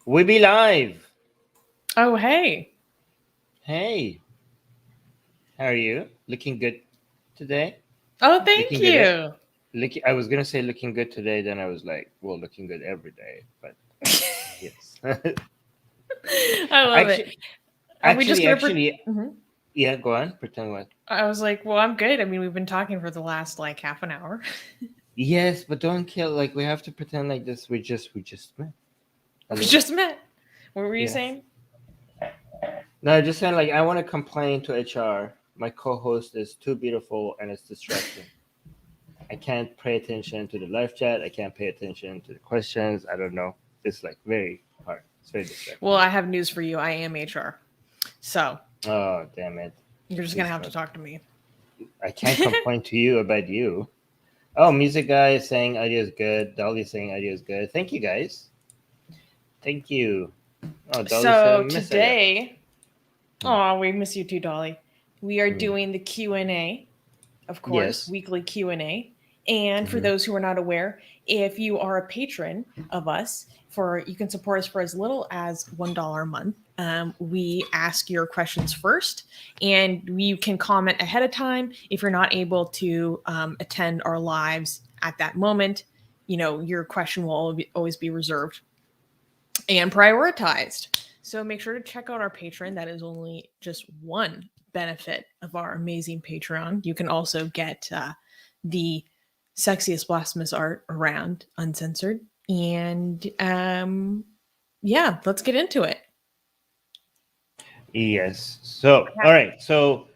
We be live. Oh, hey. Hey, how are you? Looking good today? Oh, thank Looking good. you. I was gonna say looking good today. Then I was like, well, looking good every day. But yes. I love it. actually, Are we just actually, gonna? actually, Mhm. yeah. Go on. Pretend what? I was like, well, I'm good. I mean, we've been talking for the last like half an hour. Yes, but don't kill. Like we have to pretend like this. We just met. We Hello. just met. What were you Yeah. saying? No, I just saying like I want to complain to HR. My co-host is too beautiful and it's distracting. I can't pay attention to the live chat. I can't pay attention to the questions. I don't know. It's like very hard. It's very distracting. Well, I have news for you. I am HR, so Oh, damn it. you're just gonna Please have to don't. talk to me. I can't complain to you about you. Oh, music guy is saying idea is good. Dolly is saying idea is good. Thank you guys. Thank you. Oh, Dolly said I So miss you. today, Hmm. oh, we miss you too, Dolly. We are Hmm. doing the Q&A, of course, Yes. weekly Q&A. And for Hmm. those who are not aware, if you are a patron of us, for you can support us for as little as $1 a month. We ask your questions first, and you can comment ahead of time if you're not able to attend our lives at that moment. You know, your question will always be reserved and prioritized. So make sure to check out our Patreon. That is only just one benefit of our amazing Patreon. You can also get the sexiest blasphemous art around uncensored. And yeah, let's get into it. Yes. So, all right. So,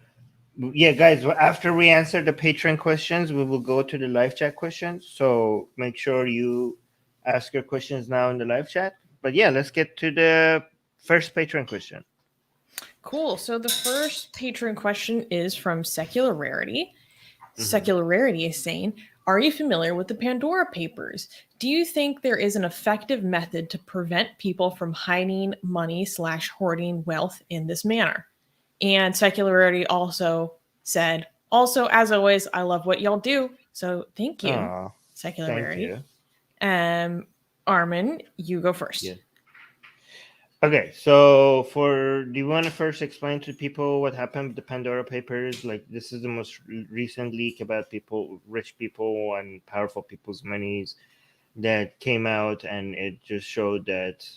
yeah, guys, after we answer the Patreon questions, we will go to the live chat questions. So make sure you ask your questions now in the live chat. But yeah, let's get to the first Patreon question. Cool. So the first Patreon question is from Secular Rarity. Hmm. Secular Rarity is saying, are you familiar with the Pandora Papers? Do you think there is an effective method to prevent people from hiding money / hoarding wealth in this manner? And Secular Rarity also said, also, as always, I love what y'all do. So thank you, Oh, Secular thank Rarity. you. Um, Armin, you go first. Yeah. Okay, so do you want to first explain to people what happened with the Pandora Papers? Like, this is the most recent leak about rich people and powerful people's monies that came out, and it just showed that,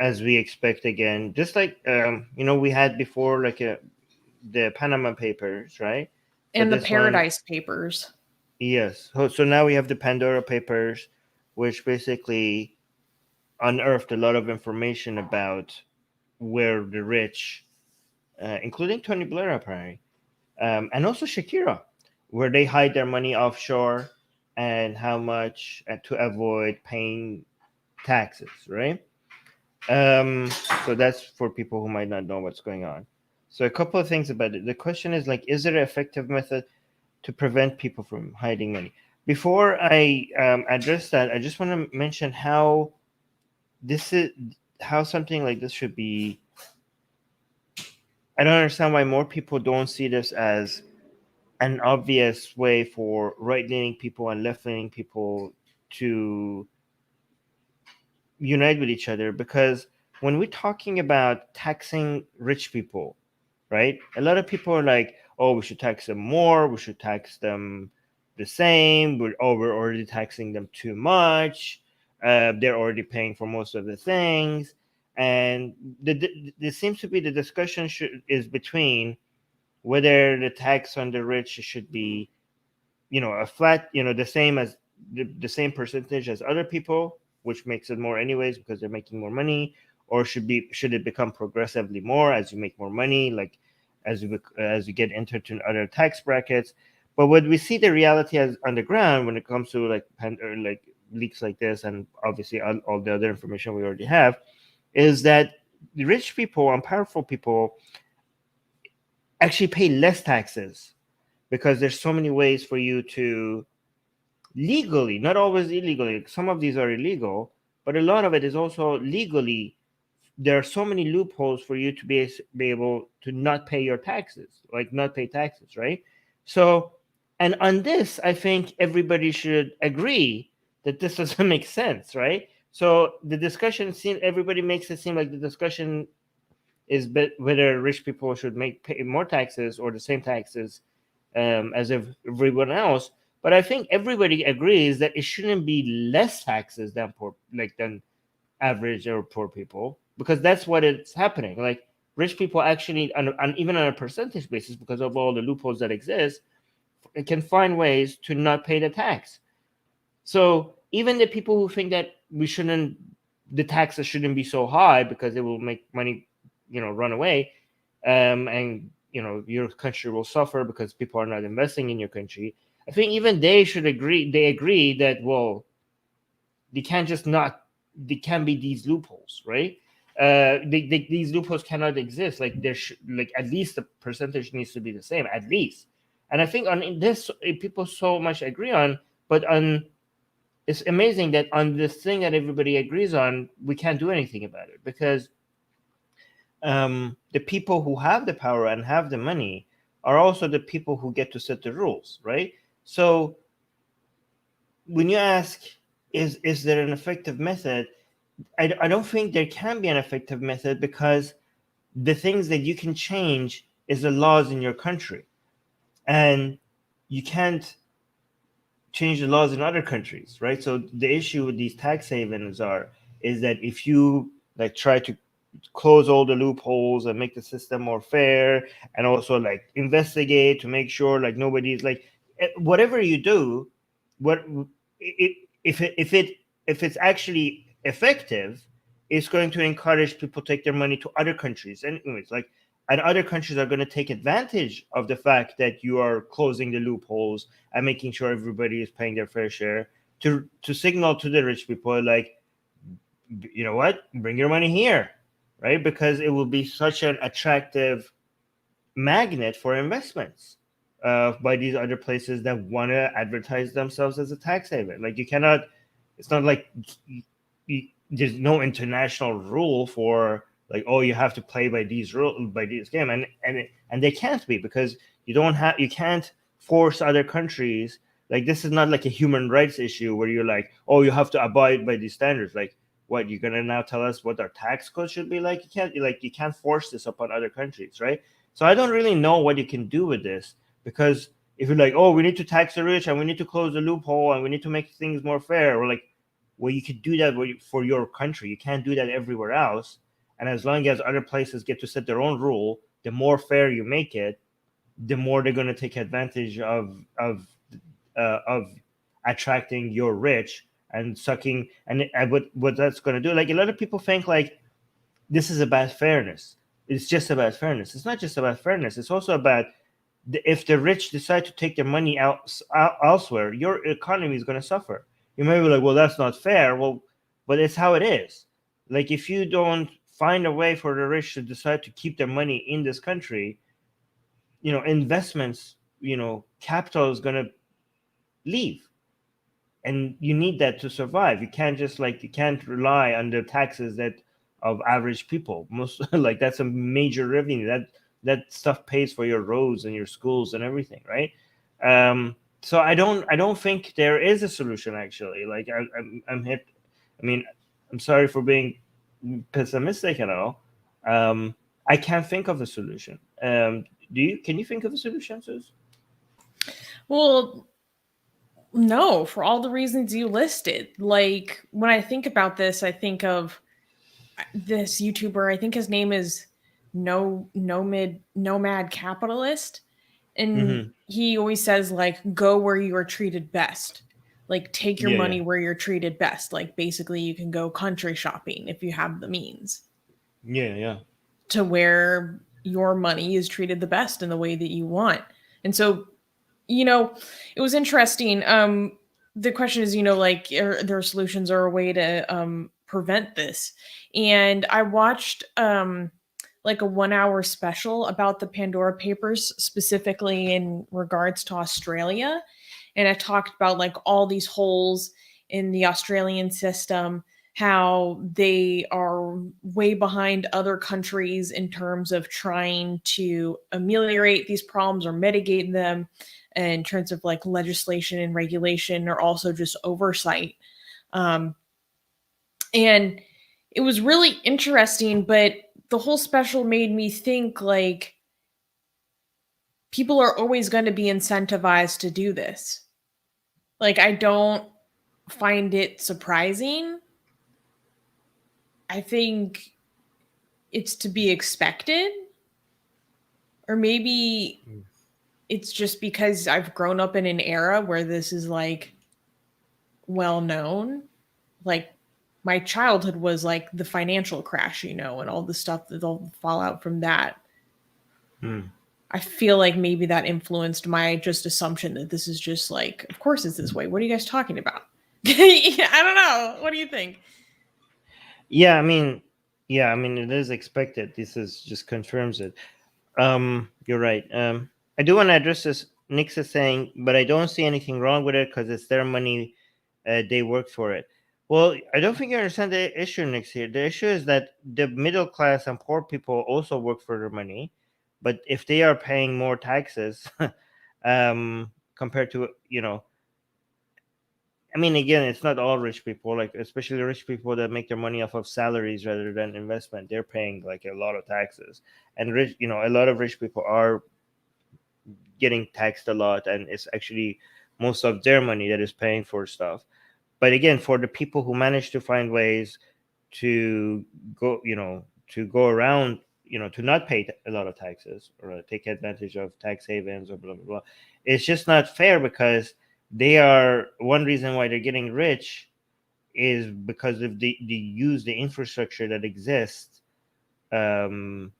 as we expect again, just like we had before, like the Panama Papers, right? But And the this one, Paradise Papers. yes. So now we have the Pandora Papers, which basically unearthed a lot of information about where the rich, including Tony Blair apparently, and also Shakira, where they hide their money offshore and how much to avoid paying taxes, right? Um, so that's for people who might not know what's going on. So a couple of things about it. The question is like, is there an effective method to prevent people from hiding money? Before I address that, I just want to mention this is how something like this should be. I don't understand why more people don't see this as an obvious way for right-leaning people and left-leaning people to unite with each other, because when we're talking about taxing rich people, right, a lot of people are like, oh, we should tax them more, we should tax them the same, we're already taxing them too much, they're already paying for most of the things. And there seems to be the discussion is between whether the tax on the rich should be, a flat, the same as the same percentage as other people, which makes it more anyways because they're making more money, or should it become progressively more as you make more money, like as you get entered to other tax brackets. But what we see the reality as on the ground when it comes to like leaks like this, and obviously all the other information we already have, is that the rich people and powerful people actually pay less taxes because there's so many ways for you to legally, not always illegally, some of these are illegal, but a lot of it is also legally. There are so many loopholes for you to be able to not pay your taxes, like not pay taxes, right? So, and on this, I think everybody should agree that this doesn't make sense, right? So the discussion everybody makes it seem like the discussion is whether rich people should pay more taxes or the same taxes as everyone else. But I think everybody agrees that it shouldn't be less taxes than than average or poor people, because that's what it's happening. Like rich people actually, even on a percentage basis, because of all the loopholes that exist, it can find ways to not pay the tax. So even the people who think that the taxes shouldn't be so high because it will make money, run away, and your country will suffer because people are not investing in your country. I think even they should agree. They agree that, well, they can't just not. There can be these loopholes, right? These loopholes cannot exist. Like like at least the percentage needs to be the same, at least. And I think on this, people so much agree on, but on it's amazing that on this thing that everybody agrees on, we can't do anything about it, because the people who have the power and have the money are also the people who get to set the rules, right? So when you ask, is there an effective method? I don't think there can be an effective method, because the things that you can change is the laws in your country, and you can't change the laws in other countries, right? So the issue with these tax havens is that if you like try to close all the loopholes and make the system more fair, and also like investigate to make sure like nobody's like, whatever you do, what it, if it's actually effective, it's going to encourage people to take their money to other countries anyways, like, and other countries are going to take advantage of the fact that you are closing the loopholes and making sure everybody is paying their fair share, to signal to the rich people like, you know what, bring your money here, right? Because it will be such an attractive magnet for investments by these other places that want to advertise themselves as a tax haven. Like, you cannot, it's not like there's no international rule for like, oh, you have to play by these rules, by this game, and they can't be, because you can't force other countries. Like, this is not like a human rights issue where you're like, oh, you have to abide by these standards. Like, what, you're gonna now tell us what our tax code should be like? You can't force this upon other countries, right? So I don't really know what you can do with this, because if you're like, oh, we need to tax the rich and we need to close the loophole and we need to make things more fair, or like, well, you could do that for your country. You can't do that everywhere else. And as long as other places get to set their own rule, the more fair you make it, the more they're going to take advantage of attracting your rich and sucking. And what that's going to do, like, a lot of people think like this is about fairness. It's just about fairness. It's not just about fairness. It's also about if the rich decide to take their money elsewhere, your economy is going to suffer. You may be like, well, that's not fair. Well, but it's how it is. Like, if you don't find a way for the rich to decide to keep their money in this country, investments, capital is going to leave. And you need that to survive. You can't rely on the taxes that of average people. Most like, that's a major revenue. That stuff pays for your roads and your schools and everything, right? So I don't think there is a solution, actually. Like, I'm hit. I mean, I'm sorry for being pessimistic and all. I can't think of a solution. Can you think of a solution, Sus? Well, no, for all the reasons you listed. Like, when I think about this, I think of this YouTuber. I think his name is Nomad Capitalist. And Mm-hmm. he always says, like, go where you are treated best. Like, take your Yeah, money yeah, where you're treated best. Like, basically, you can go country shopping if you have the means yeah, yeah. to where your money is treated the best in the way that you want. And so, it was interesting. The question is, like, are there solutions or a way to prevent this? And I watched like a 1 hour special about the Pandora Papers, specifically in regards to Australia. And it talked about like all these holes in the Australian system, how they are way behind other countries in terms of trying to ameliorate these problems or mitigate them in terms of like legislation and regulation, or also just oversight. Um, And it was really interesting, but the whole special made me think like people are always going to be incentivized to do this. Like, I don't find it surprising. I think it's to be expected. Or maybe it's just because I've grown up in an era where this is like well known. Like, my childhood was like the financial crash, and all the stuff that all the fallout from that. I feel like maybe that influenced my just assumption that this is just like, of course it's this way. What are you guys talking about? I don't know. What do you think? Yeah, I mean, it is expected. This is just confirms it. You're right. I do want to address this. Nix is saying, but I don't see anything wrong with it because it's their money. They worked for it. Well, I don't think you understand the issue, Nix. Here, the issue is that the middle class and poor people also work for their money, but if they are paying more taxes, compared to I mean, again, it's not all rich people, like especially rich people that make their money off of salaries rather than investment. They're paying like a lot of taxes, and rich, a lot of rich people are getting taxed a lot, and it's actually most of their money that is paying for stuff. But again, for the people who manage to find ways to go, to go around, to not pay a lot of taxes or take advantage of tax havens or blah blah blah, it's just not fair because they are one reason why they're getting rich is because of they use the infrastructure that exists, through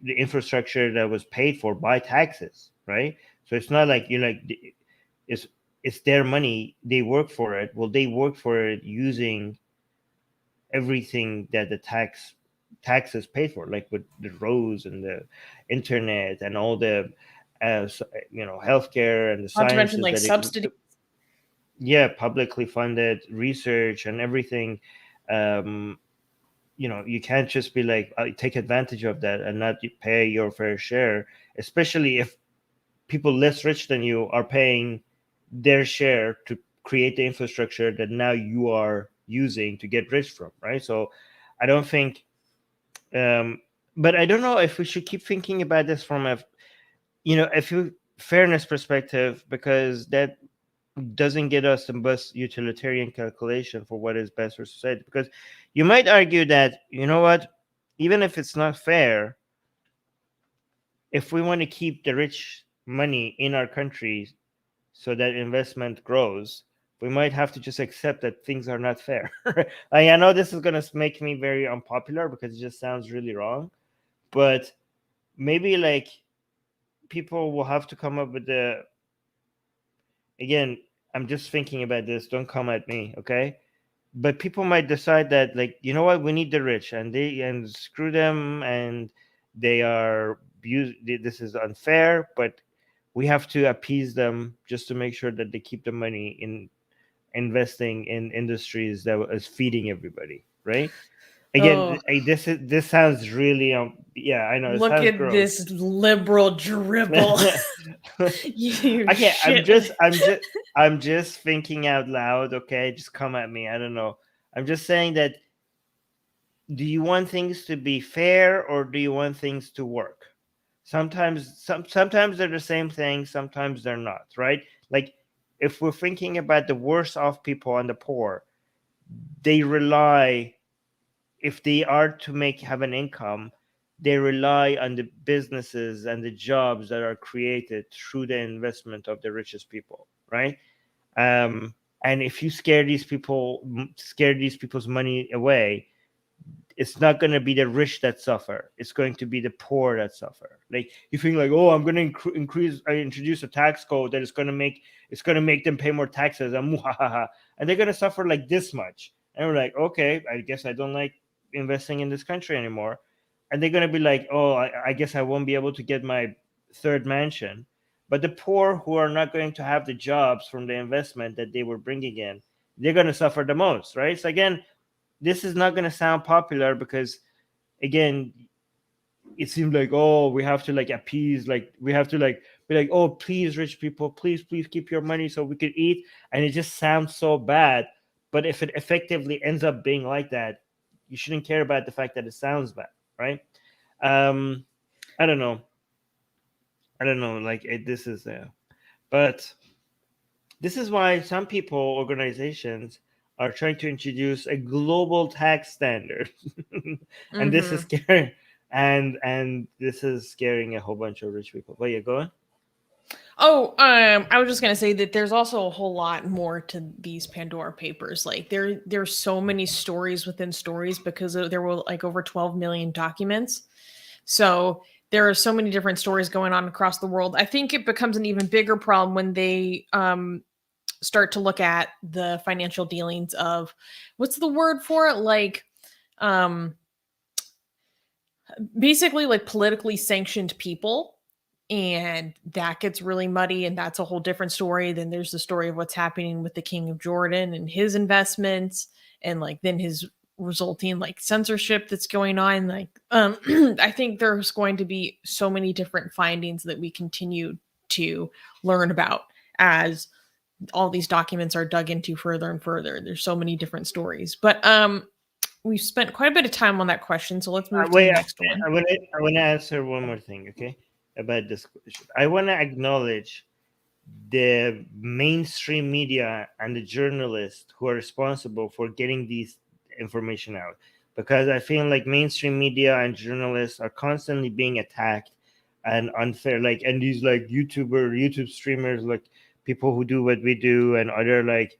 the infrastructure that was paid for by taxes, right? So it's not like it's it's their money, they work for it. Well, they work for it using everything that the taxes paid for, like with the roads and the internet and all the healthcare and the Not to mention sciences like subsidies. Publicly funded research and everything. You can't just be like, take advantage of that and not pay your fair share, especially if people less rich than you are paying their share to create the infrastructure that now you are using to get rich from, right? So I don't think, but I don't know if we should keep thinking about this from a fairness perspective, because that doesn't get us the best utilitarian calculation for what is best for society. Because you might argue that, even if it's not fair, if we want to keep the rich money in our country so that investment grows, we might have to just accept that things are not fair. I know this is going to make me very unpopular because it just sounds really wrong, but maybe like people will have to come up with again, I'm just thinking about this, don't come at me, okay? But people might decide that, like, you know what, we need the rich, and screw them, and this is unfair, but we have to appease them just to make sure that they keep the money in investing in industries that is feeding everybody, right? Again, this sounds really I know it Look sounds at gross. this liberal dribble. You Okay, shit. I'm just thinking out loud, okay? Just come at me. I don't know. I'm just saying that, do you want things to be fair or do you want things to work? Sometimes they're the same thing, sometimes they're not, right? Like, if we're thinking about the worse off people and the poor, they rely, if they are to have an income, they rely on the businesses and the jobs that are created through the investment of the richest people, right? And if you scare these people's money away, it's not going to be the rich that suffer, it's going to be the poor that suffer. Like, you think like, oh, I'm going to introduce a tax code that is going to make them pay more taxes, and they're going to suffer like this much, and we're like, okay, I guess I don't like investing in this country anymore. And they're going to be like, oh, I guess I won't be able to get my third mansion. But the poor, who are not going to have the jobs from the investment that they were bringing in, they're going to suffer the most, right? So again, this is not going to sound popular because, again, it seems like, oh, we have to like appease, like we have to like be like, oh, please, rich people, please keep your money so we can eat. And it just sounds so bad. But if it effectively ends up being like that, you shouldn't care about the fact that it sounds bad, right? I don't know. Like this is but this is why some people, organizations, are trying to introduce a global tax standard, and this is scary, and this is scaring a whole bunch of rich people. But yeah, go on. Oh, I was just gonna say that there's also a whole lot more to these Pandora papers. Like there's so many stories within stories because there were like over 12 million documents. So there are so many different stories going on across the world. I think it becomes an even bigger problem when they start to look at the financial dealings of, what's the word for it? Like basically like politically sanctioned people, and that gets really muddy, and that's a whole different story. Then there's the story of what's happening with the King of Jordan and his investments, and like then his resulting like censorship that's going on. Like I think there's going to be so many different findings that we continue to learn about as all these documents are dug into further and further. There's so many different stories, but we've spent quite a bit of time on that question, so let's move to the next one. I want to answer one more thing, okay, about this question. I want to acknowledge the mainstream media and the journalists who are responsible for getting these information out, because I feel like mainstream media and journalists are constantly being attacked and unfair, like, and these like YouTube streamers, like people who do what we do, and other like,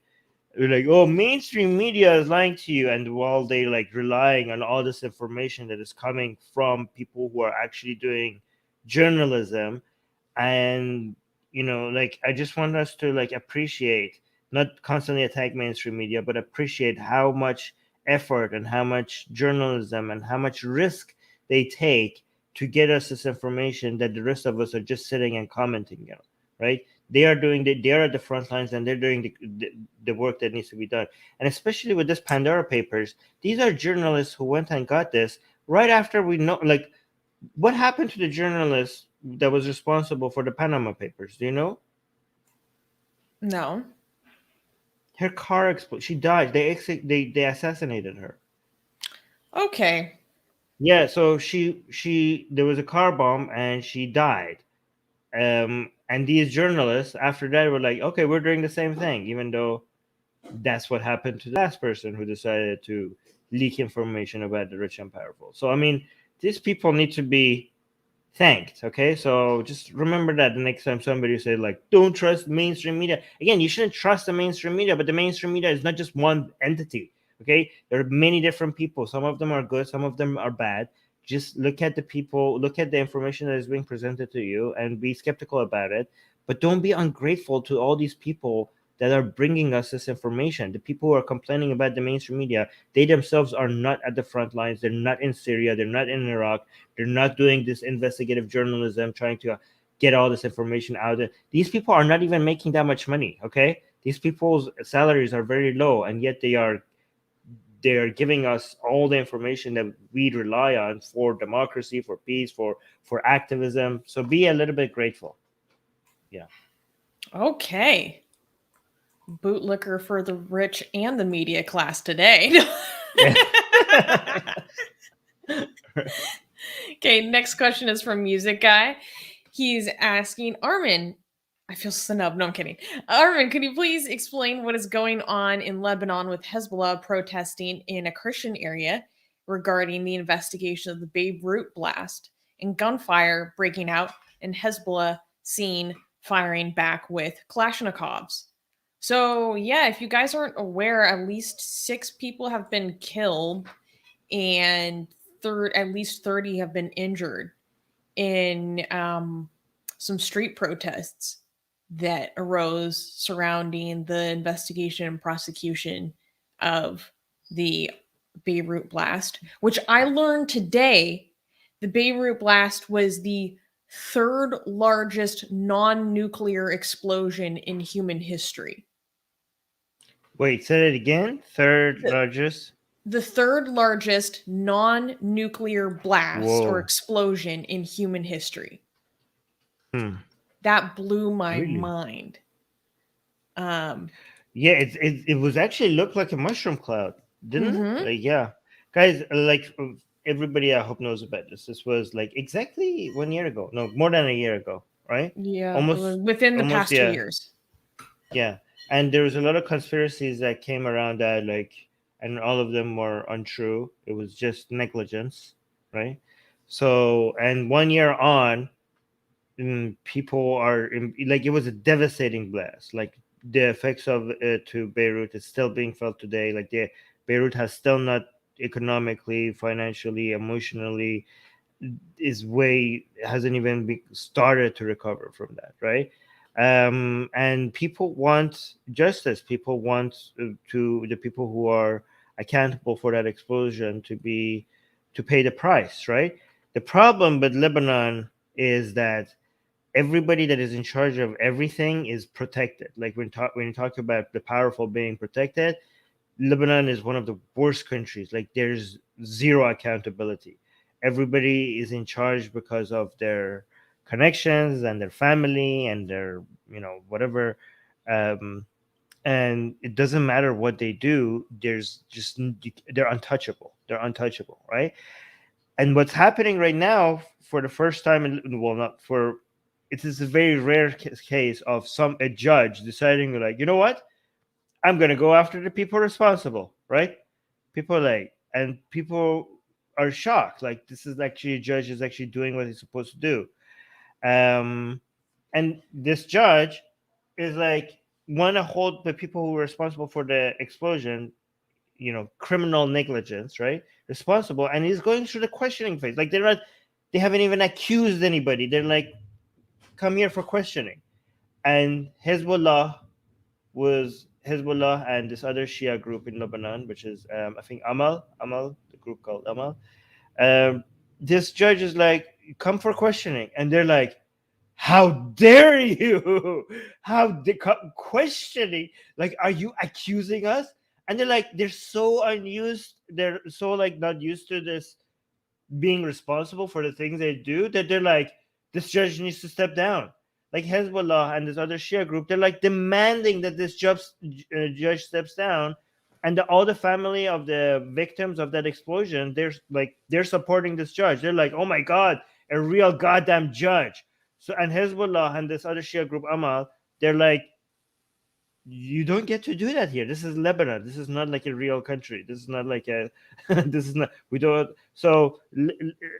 oh, mainstream media is lying to you, and while they like relying on all this information that is coming from people who are actually doing journalism. And like, I just want us to like appreciate, not constantly attack mainstream media, but appreciate how much effort and how much journalism and how much risk they take to get us this information that the rest of us are just sitting and commenting on, right? They are at the front lines, and they're doing the work that needs to be done. And especially with this Pandora papers, these are journalists who went and got this right after we know, like, what happened to the journalist that was responsible for the Panama Papers? Do you know? No. Her car exploded. She died. They assassinated her. Okay. Yeah. So she there was a car bomb and she died. And these journalists after that were like, okay, we're doing the same thing, even though that's what happened to the last person who decided to leak information about the rich and powerful. So I mean, these people need to be thanked. Okay, so just remember that the next time somebody said like, don't trust mainstream media. Again, you shouldn't trust the mainstream media, but the mainstream media is not just one entity. Okay, there are many different people. Some of them are good, some of them are bad. Just look at the people, look at the information that is being presented to you, and be skeptical about it. But don't be ungrateful to all these people that are bringing us this information. The people who are complaining about the mainstream media, they themselves are not at the front lines. They're not in Syria. They're not in Iraq. They're not doing this investigative journalism, trying to get all this information out. These people are not even making that much money. Okay, these people's salaries are very low, and yet they are giving us all the information that we rely on for democracy, for peace, for activism. So be a little bit grateful. Yeah. Okay. Bootlicker for the rich and the media class today. Okay, next question is from Music Guy. He's asking, Armin, I feel snubbed. No, I'm kidding. Armin, could you please explain what is going on in Lebanon with Hezbollah protesting in a Christian area regarding the investigation of the Beirut blast and gunfire breaking out and Hezbollah seen firing back with Kalashnikovs? So, yeah, if you guys aren't aware, at least 6 people have been killed and at least 30 have been injured in some street protests that arose surrounding the investigation and prosecution of the Beirut blast, which I learned today. The Beirut blast was the 3rd largest non-nuclear explosion in human history. Wait, say it again. Third largest. The 3rd largest non-nuclear blast or Whoa. explosion in human history. Hmm. That blew my Really? mind. Yeah, it was actually looked like a mushroom cloud, didn't it? Mm-hmm. Like, yeah, guys, like everybody I hope knows about this. This was like exactly 1 year ago. No, more than a year ago, right? Yeah, Almost, within the almost, past two yeah, years. yeah. And there was a lot of conspiracies that came around that, like, and all of them were untrue. It was just negligence, right? So, and 1 year on, people are like, it was a devastating blast. Like, the effects of it to Beirut is still being felt today. Like, the Beirut has still not economically, financially, emotionally, is way hasn't even started to recover from that, right? And people want justice. People want to the people who are accountable for that explosion to pay the price, right? The problem with Lebanon is that everybody that is in charge of everything is protected. Like, when you talk about the powerful being protected, Lebanon is one of the worst countries. Like, there's zero accountability. Everybody is in charge because of their connections and their family and their, whatever. Um, and it doesn't matter what they do. They're untouchable. They're untouchable, right? And what's happening right now, for the first time, well, not for, it is a very rare case of a judge deciding, like, you know what, I'm gonna go after the people responsible, right? People and people are shocked. Like, this is actually a judge is actually doing what he's supposed to do. Um, and this judge is like, want to hold the people who were responsible for the explosion, criminal negligence, right? Responsible, and he's going through the questioning phase. Like, they haven't even accused anybody. They're like, come here for questioning. And Hezbollah and this other Shia group in Lebanon, which is, I think, Amal, the group called Amal. Um, this judge is like, come for questioning, and they're like, how dare you? Questioning? Like, are you accusing us? And they're so unused. They're so, like, not used to this being responsible for the things they do, that they're like, this judge needs to step down. Like, Hezbollah and this other Shia group, they're like demanding that this judge steps down, and all the family of the victims of that explosion, they're supporting this judge. They're like, oh my god, a real goddamn judge. So, and Hezbollah and this other Shia group, Amal, they're like, you don't get to do that here. This is Lebanon. This is not like a real country. This is not like a. This is not. We don't. So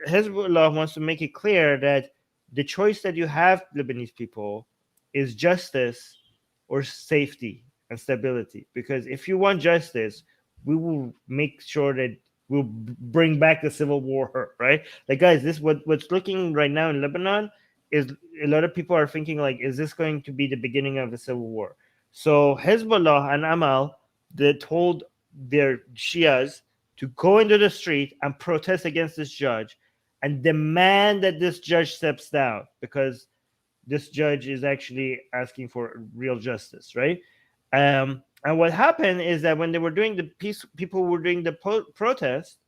Hezbollah wants to make it clear that the choice that you have, Lebanese people, is justice or safety and stability. Because if you want justice, we will make sure that we'll bring back the civil war. Right? Like, guys, what's looking right now in Lebanon is, a lot of people are thinking, like, is this going to be the beginning of a civil war? So Hezbollah and Amal, they told their Shias to go into the street and protest against this judge and demand that this judge steps down, because this judge is actually asking for real justice, right? And what happened is that when they were doing the peace, people were doing the protest,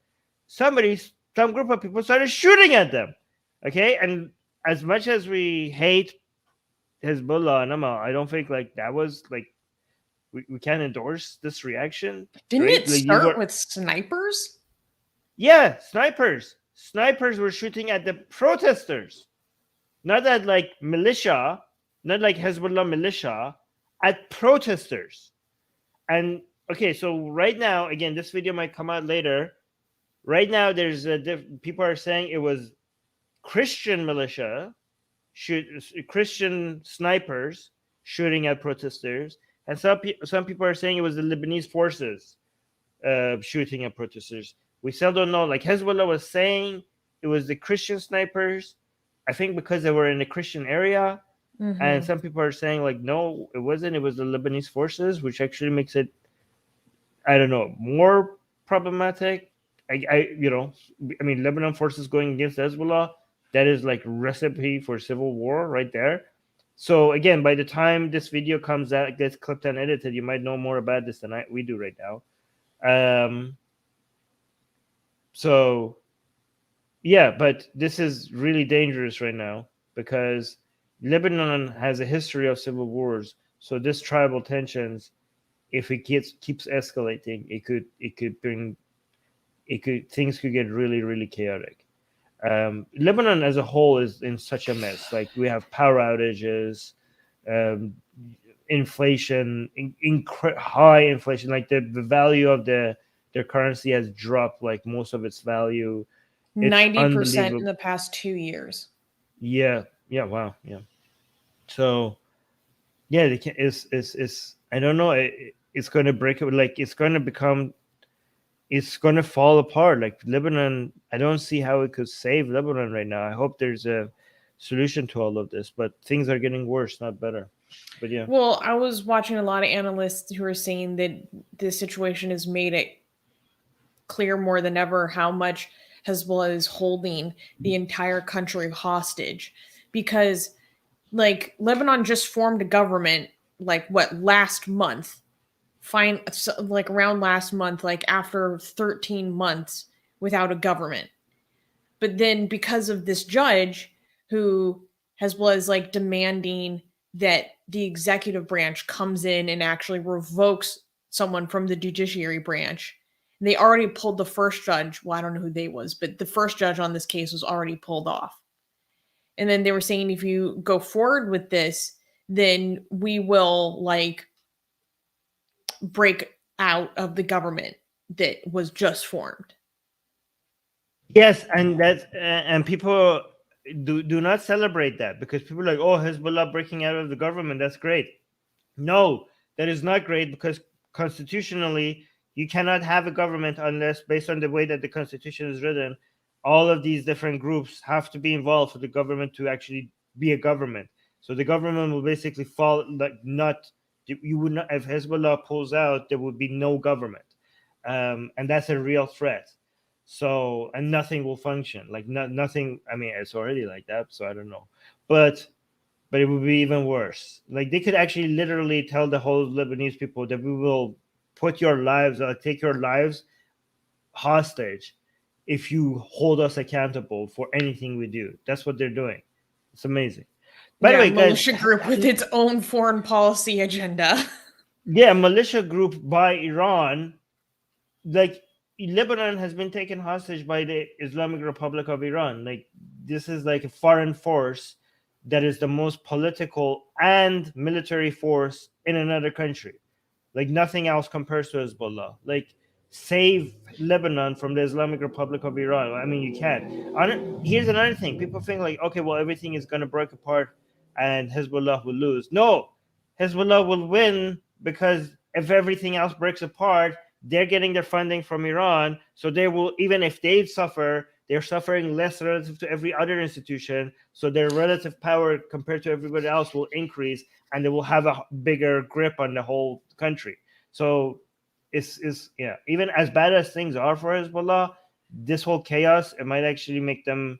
some group of people started shooting at them. Okay, and as much as we hate Hezbollah and Amal, I don't think, like, that was like, we can't endorse this reaction, Didn't right? it Like, you start were, with snipers? yeah, snipers were shooting at the protesters, not at, like, militia, not like Hezbollah militia, at protesters. And okay, so right now, again, this video might come out later. Right now, there's people are saying it was Christian militia, Christian snipers shooting at protesters, and some people are saying it was the Lebanese forces shooting at protesters. We still don't know. Like, Hezbollah was saying it was the Christian snipers, I think, because they were in the Christian area, and Mm-hmm. some people are saying, like, no, it wasn't. It was the Lebanese forces, which actually makes it, I don't know, more problematic. I mean, Lebanon forces going against Hezbollah, that is like recipe for civil war right there. So again, by the time this video comes out, gets clipped and edited, you might know more about this than we do right now. So yeah, but this is really dangerous right now, because Lebanon has a history of civil wars. So this tribal tensions if it keeps escalating, things could get really, really chaotic. Lebanon as a whole is in such a mess. Like, we have power outages, um, inflation, high inflation. Like, the value of their currency has dropped, like most of its value. It's 90% in the past 2 years. Yeah. Wow. Yeah. So yeah, it's I don't know. It's going to break it. Like, it's going to fall apart. Like, Lebanon, I don't see how it could save Lebanon right now. I hope there's a solution to all of this, but things are getting worse, not better. But yeah. Well, I was watching a lot of analysts who are saying that this situation has made it clear more than ever how much Hezbollah is holding the entire country hostage, because like Lebanon just formed a government last month, around last month, like after 13 months without a government. But then because of this judge who Hezbollah is like demanding that the executive branch comes in and actually revokes someone from the judiciary branch. And they already pulled the first judge. Well, I don't know who they was, but the first judge on this case was already pulled off. And then they were saying, if you go forward with this, then we will like break out of the government that was just formed. Yes, and people do not celebrate that, because people are like, oh, Hezbollah breaking out of the government, that's great. No, that is not great, because constitutionally you cannot have a government unless, based on the way that the Constitution is written, all of these different groups have to be involved for the government to actually be a government. So the government will basically fall, like, not, you would not, if Hezbollah pulls out, there would be no government, and that's a real threat. So, and nothing will function. Like, nothing. I mean, it's already like that, so I don't know, but it would be even worse. Like, they could actually literally tell the whole Lebanese people that we will put your lives, take your lives hostage if you hold us accountable for anything we do. That's what they're doing. It's amazing. By the way, militia guys, group with its own foreign policy agenda. Yeah, militia group by Iran. Like, Lebanon has been taken hostage by the Islamic Republic of Iran. Like, this is like a foreign force that is the most political and military force in another country. Like, nothing else compares to Hezbollah. Like, save Lebanon from the Islamic Republic of Iran. I mean, you can. Here's another thing. People think like, okay, well, everything is going to break apart and Hezbollah will lose. No, Hezbollah will win, because if everything else breaks apart, they're getting their funding from Iran. So they will, even if they suffer, they're suffering less relative to every other institution. So their relative power compared to everybody else will increase, and they will have a bigger grip on the whole country. So it's yeah, even as bad as things are for Hezbollah, this whole chaos, it might actually make them,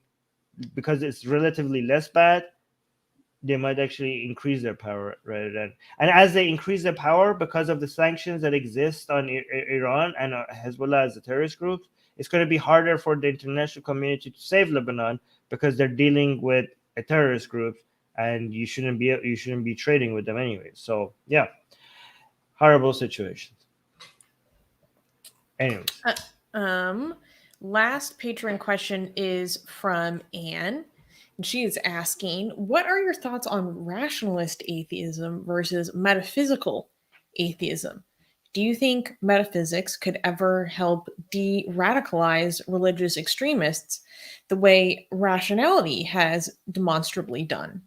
because it's relatively less bad, they might actually increase their power rather than, and as they increase their power because of the sanctions that exist on Iran and Hezbollah as a terrorist group, it's going to be harder for the international community to save Lebanon, because they're dealing with a terrorist group, and you shouldn't be trading with them anyway. So yeah, horrible situations. Anyways, last Patreon question is from Anne. And she is asking, what are your thoughts on rationalist atheism versus metaphysical atheism? Do you think metaphysics could ever help de-radicalize religious extremists the way rationality has demonstrably done?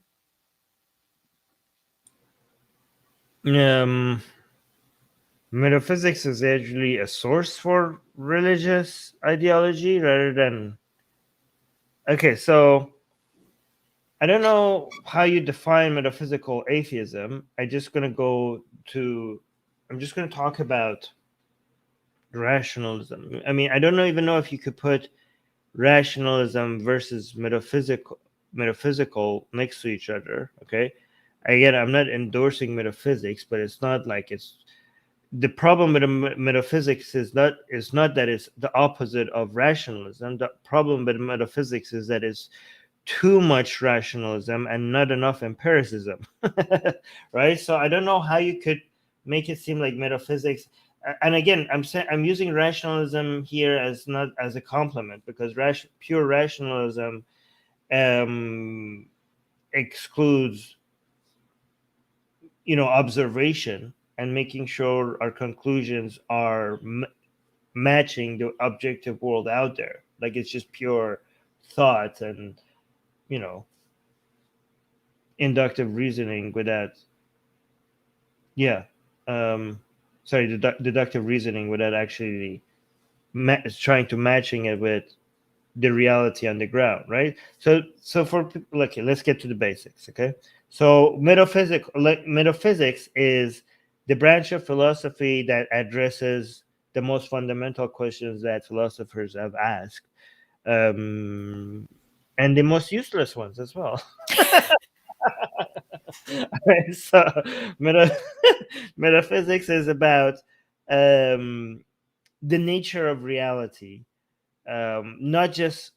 Metaphysics is actually a source for religious ideology rather than. Okay, so I don't know how you define metaphysical atheism. I'm just going to talk about rationalism. I mean, I don't even know if you could put rationalism versus metaphysical next to each other. Okay. Again, I'm not endorsing metaphysics, but it's not like it's the problem with metaphysics is not that it's the opposite of rationalism. The problem with metaphysics is that it's too much rationalism and not enough empiricism. Right? So I don't know how you could make it seem like metaphysics. And again, I'm using rationalism here as not as a compliment, because pure rationalism excludes, observation and making sure our conclusions are matching the objective world out there. Like it's just pure thought and, you know, inductive reasoning without, yeah, sorry, deductive reasoning without actually trying to matching it with the reality on the ground, right? So for people, okay, let's get to the basics, okay? So metaphysics is the branch of philosophy that addresses the most fundamental questions that philosophers have asked, and the most useless ones as well. Right? So meta- metaphysics is about the nature of reality, not just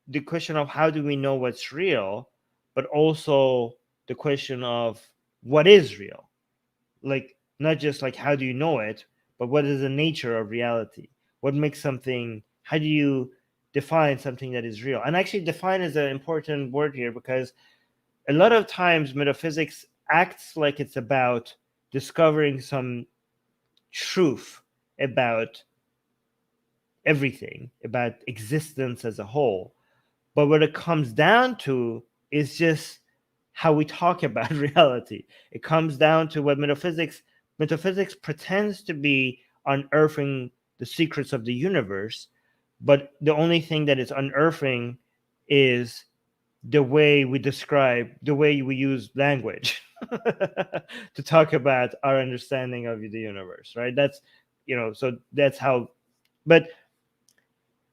the question of how do we know what's real, but also the question of what is real. Like not just like how do you know it, but what is the nature of reality? What makes something? How do you define something that is real? And actually, define is an important word here, because a lot of times metaphysics acts like it's about discovering some truth about everything, about existence as a whole. But what it comes down to is just how we talk about reality. It comes down to what metaphysics pretends to be unearthing the secrets of the universe, but the only thing that it's unearthing is the way we use language to talk about our understanding of the universe, right? That's, so that's how, but,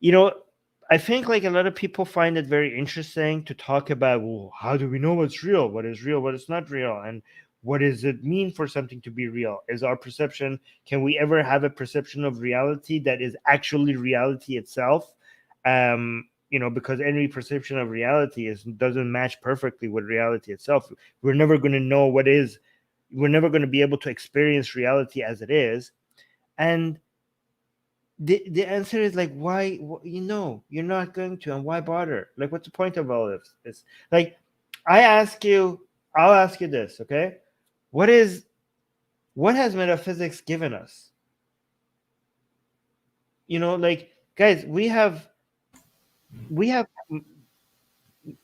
you know, I think like a lot of people find it very interesting to talk about, well, how do we know what's real, what is not real, and what does it mean for something to be real? Is our perception, can we ever have a perception of reality that is actually reality itself? Because any perception of reality doesn't match perfectly with reality itself. We're never going to know we're never going to be able to experience reality as it is. And the answer is like, why? You're not going to, and why bother? Like, what's the point of all this? It's like, I'll ask you this, okay? What has metaphysics given us? Like, guys, we have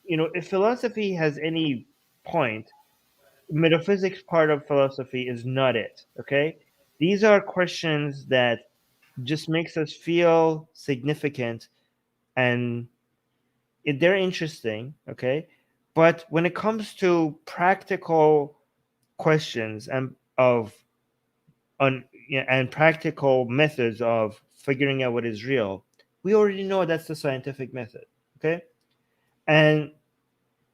if philosophy has any point, metaphysics part of philosophy is not it, okay? These are questions that just makes us feel significant, and they're interesting, okay? But when it comes to practical questions and practical methods of figuring out what is real, we already know that's the scientific method, okay? And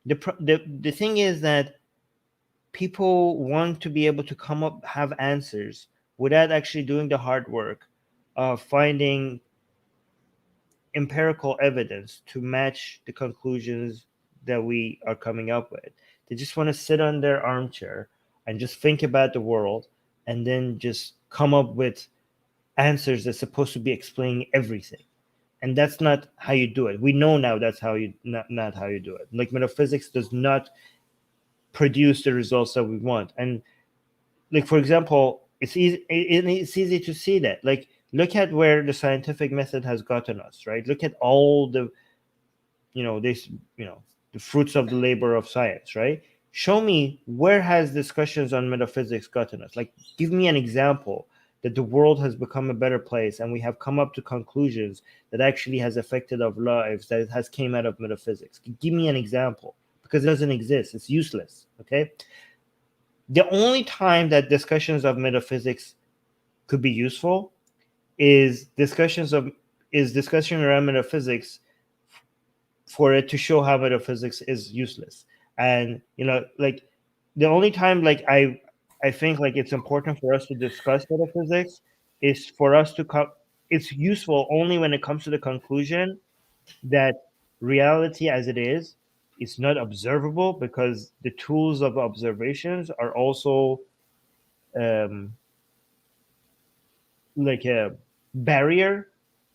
the thing is that people want to be able to have answers without actually doing the hard work of finding empirical evidence to match the conclusions that we are coming up with. They just want to sit on their armchair and just think about the world, and then just come up with answers that's supposed to be explaining everything. And that's not how you do it. We know now that's not how you do it. Like, metaphysics does not produce the results that we want. And like, for example, it's easy to see that. Like, look at where the scientific method has gotten us, right? Look at all the this the fruits of the labor of science, right? Show me, where has discussions on metaphysics gotten us? Like, give me an example that the world has become a better place and we have come up to conclusions that actually has affected our lives, that it has came out of metaphysics. Give me an example, because it doesn't exist. It's useless, okay? The only time that discussions of metaphysics could be useful is discussion around metaphysics, for it to show how metaphysics is useless. And like, the only time, like, I think like it's important for us to discuss metaphysics is for us to come it's useful only when it comes to the conclusion that reality as it is not observable, because the tools of observations are also um, like a barrier.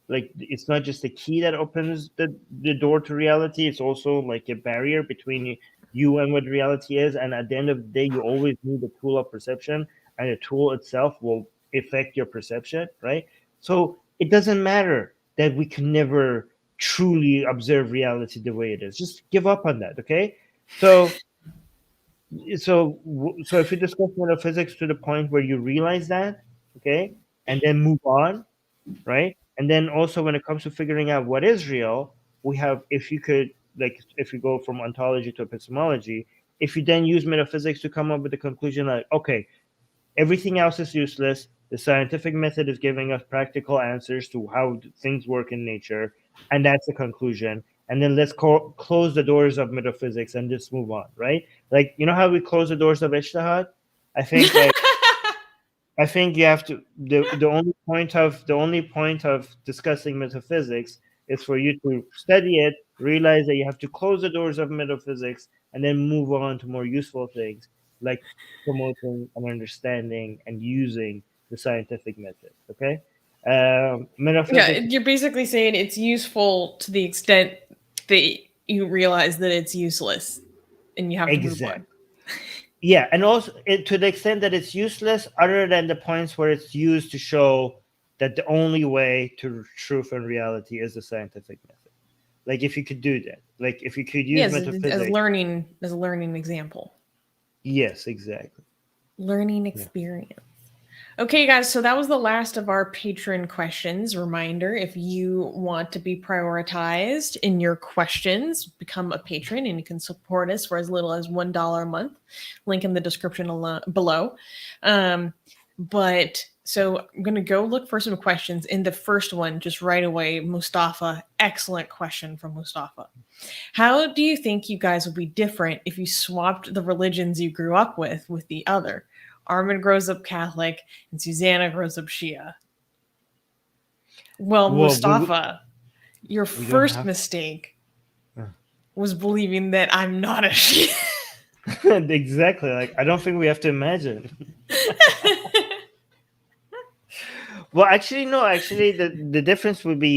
Like it's not just a key that opens the door to reality. It's also like a barrier between you and what reality is. And at the end of the day, you always need a tool of perception, and the tool itself will affect your perception, right? So it doesn't matter that we can never truly observe reality the way it is. Just give up on that, okay? So so if you discuss metaphysics to the point where you realize that, okay, and then move on, right? And then also when it comes to figuring out what is real, we have, if you could, like, if you go from ontology to epistemology, if you then use metaphysics to come up with the conclusion like, okay, everything else is useless. The scientific method is giving us practical answers to how things work in nature, and that's the conclusion. And then let's close the doors of metaphysics and just move on, right? Like, you know how we close the doors of ijtihad? I think like I think you have to, the only point of discussing metaphysics is for you to study it, realize that you have to close the doors of metaphysics, and then move on to more useful things like promoting an understanding and using the scientific method. Okay, Yeah, metaphysics. you're basically saying it's useful to the extent that you realize that it's useless and you have to move on. Exact. Yeah, and also to the extent that it's useless, other than the points where it's used to show that the only way to truth and reality is the scientific method. Like if you could do that, like if you could use Yes, as metaphysics. a learning example. Yes, exactly. Learning Yeah. experience. Okay, guys, so that was the last of our patron questions. Reminder, if you want to be prioritized in your questions, become a patron and you can support us for as little as $1 a month. Link in the description below. But so I'm going to go look for some questions. In the first one, just right away, Mustafa, excellent question from Mustafa. How do you think you guys would be different if you swapped the religions you grew up with the other? Armin grows up Catholic and Susanna grows up Shia. Well, Mustafa, your we don't first have mistake was believing that I'm not a Shia. exactly. Like I don't think we have to imagine. Well, actually, no. Actually, the difference would be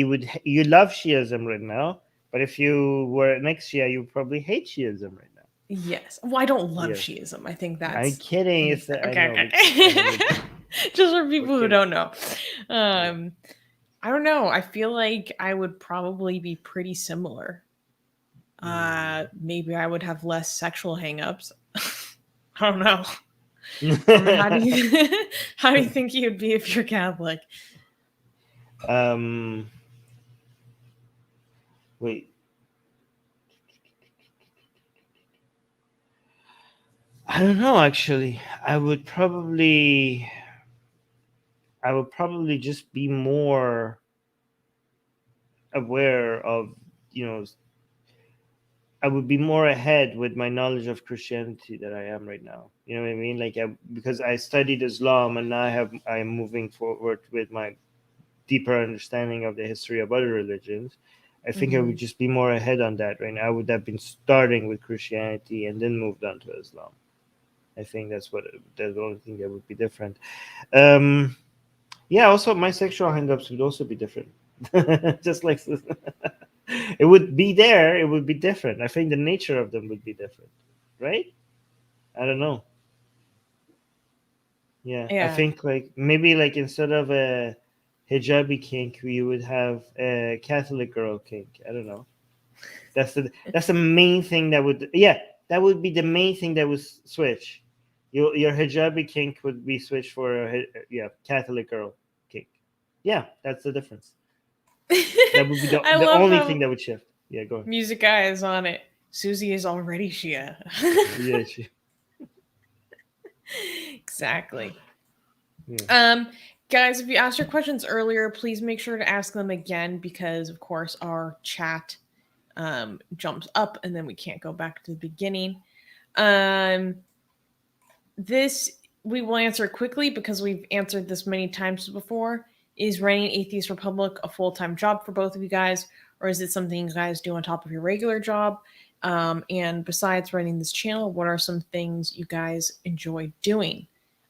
you love Shiism right now, but if you were an ex-Shia, you would probably hate Shiism right now. Yes. Well, I don't love Yes. Shiism. I think that's. I'm kidding. It's okay. I know. Okay. Just for people who don't know. Yeah. I don't know. I feel like I would probably be pretty similar. Maybe I would have less sexual hangups. I don't know. Armin, how do you think you'd be if you're Catholic? Wait. I don't know. Actually, I would probably just be more aware of, you know, I would be more ahead with my knowledge of Christianity than I am right now. You know what I mean? Like, because I studied Islam and now I'm moving forward with my deeper understanding of the history of other religions. I think I would just be more ahead on that right now. I would have been starting with Christianity and then moved on to Islam. I think that's the only thing that would be different. Yeah, also my sexual hangups would also be different. Just like it would be there, it would be different. I think the nature of them would be different, right? I don't know. Yeah, I think like maybe like instead of a hijabi kink, we would have a Catholic girl kink. I don't know. That's the main thing that would be the main thing that would switch. Your hijabi kink would be switched for a Catholic girl kink. Yeah, that's the difference. That would be the only thing that would shift. Yeah, go ahead. Music Guy is on it. Susie is already Shia. Yeah, exactly. Yeah. Guys, if you asked your questions earlier, please make sure to ask them again because, of course, our chat jumps up and then we can't go back to the beginning. This we will answer quickly because we've answered this many times before. Is running Atheist Republic a full-time job for both of you guys, or is it something you guys do on top of your regular job? And besides running this channel, what are some things you guys enjoy doing?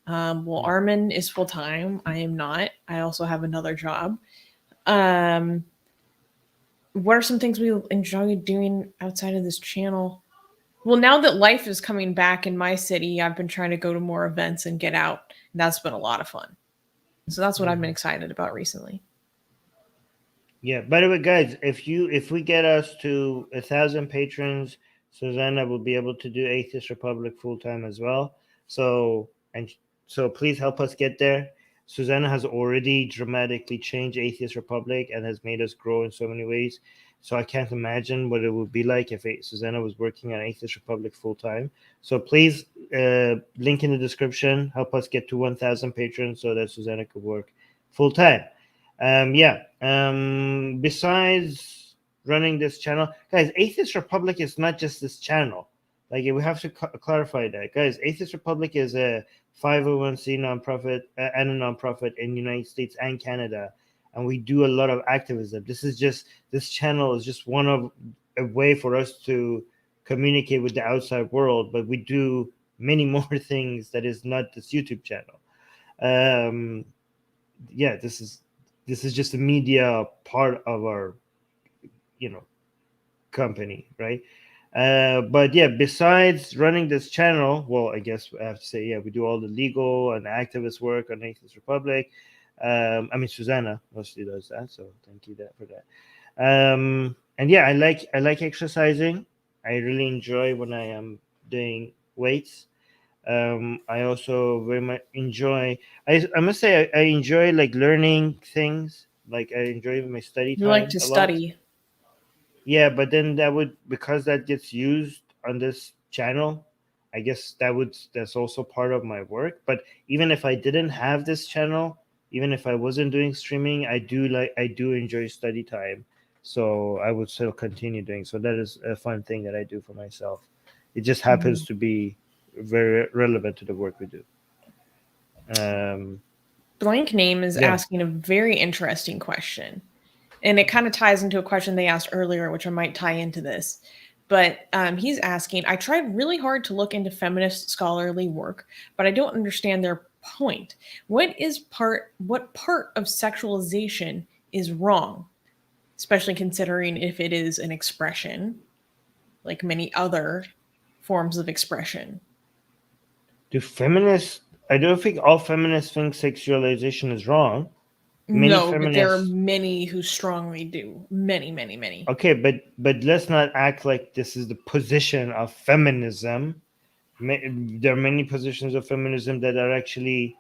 Well, Armin is full-time. I am not. I also have another job. Um, what are some things we enjoy doing outside of this channel? Well, now that life is coming back in my city, I've been trying to go to more events and get out. That's been a lot of fun. So that's what I've been excited about recently. Yeah. By the way, guys, if we get us to 1,000 patrons, Susanna will be able to do Atheist Republic full time as well. So please help us get there. Susanna has already dramatically changed Atheist Republic and has made us grow in so many ways. So I can't imagine what it would be like if Susanna was working on Atheist Republic full time. So please, link in the description, help us get to 1,000 patrons so that Susanna could work full time. Besides running this channel, guys, Atheist Republic is not just this channel. Like, we have to clarify that, guys. Atheist Republic is a 501c nonprofit and a nonprofit in the United States and Canada, and we do a lot of activism. This channel is just one of a way for us to communicate with the outside world, but we do many more things that is not this YouTube channel. This is just a media part of our company, right? But yeah, besides running this channel, well, I guess I have to say, yeah, we do all the legal and activist work on Atheist Republic. Susanna mostly does that, so thank you for that. And yeah, I like exercising. I really enjoy when I am doing weights. I also very much enjoy. I must say I enjoy like learning things. Like, I enjoy my study You like time to a lot. study. Yeah, but then because that gets used on this channel, I guess that's also part of my work. But even if I didn't have this channel, even if I wasn't doing streaming, I do enjoy study time. So I would still continue doing. So that is a fun thing that I do for myself. It just happens to be very relevant to the work we do. Blank Name is asking a very interesting question. And it kind of ties into a question they asked earlier, which I might tie into this. But he's asking, I tried really hard to look into feminist scholarly work, but I don't understand their point. What part of sexualization is wrong, especially considering if it is an expression, like many other forms of expression? Do feminists? I don't think all feminists think sexualization is wrong. No, but there are many who strongly do. Many, many, many. Okay, but let's not act like this is the position of feminism. There are many positions of feminism that are actually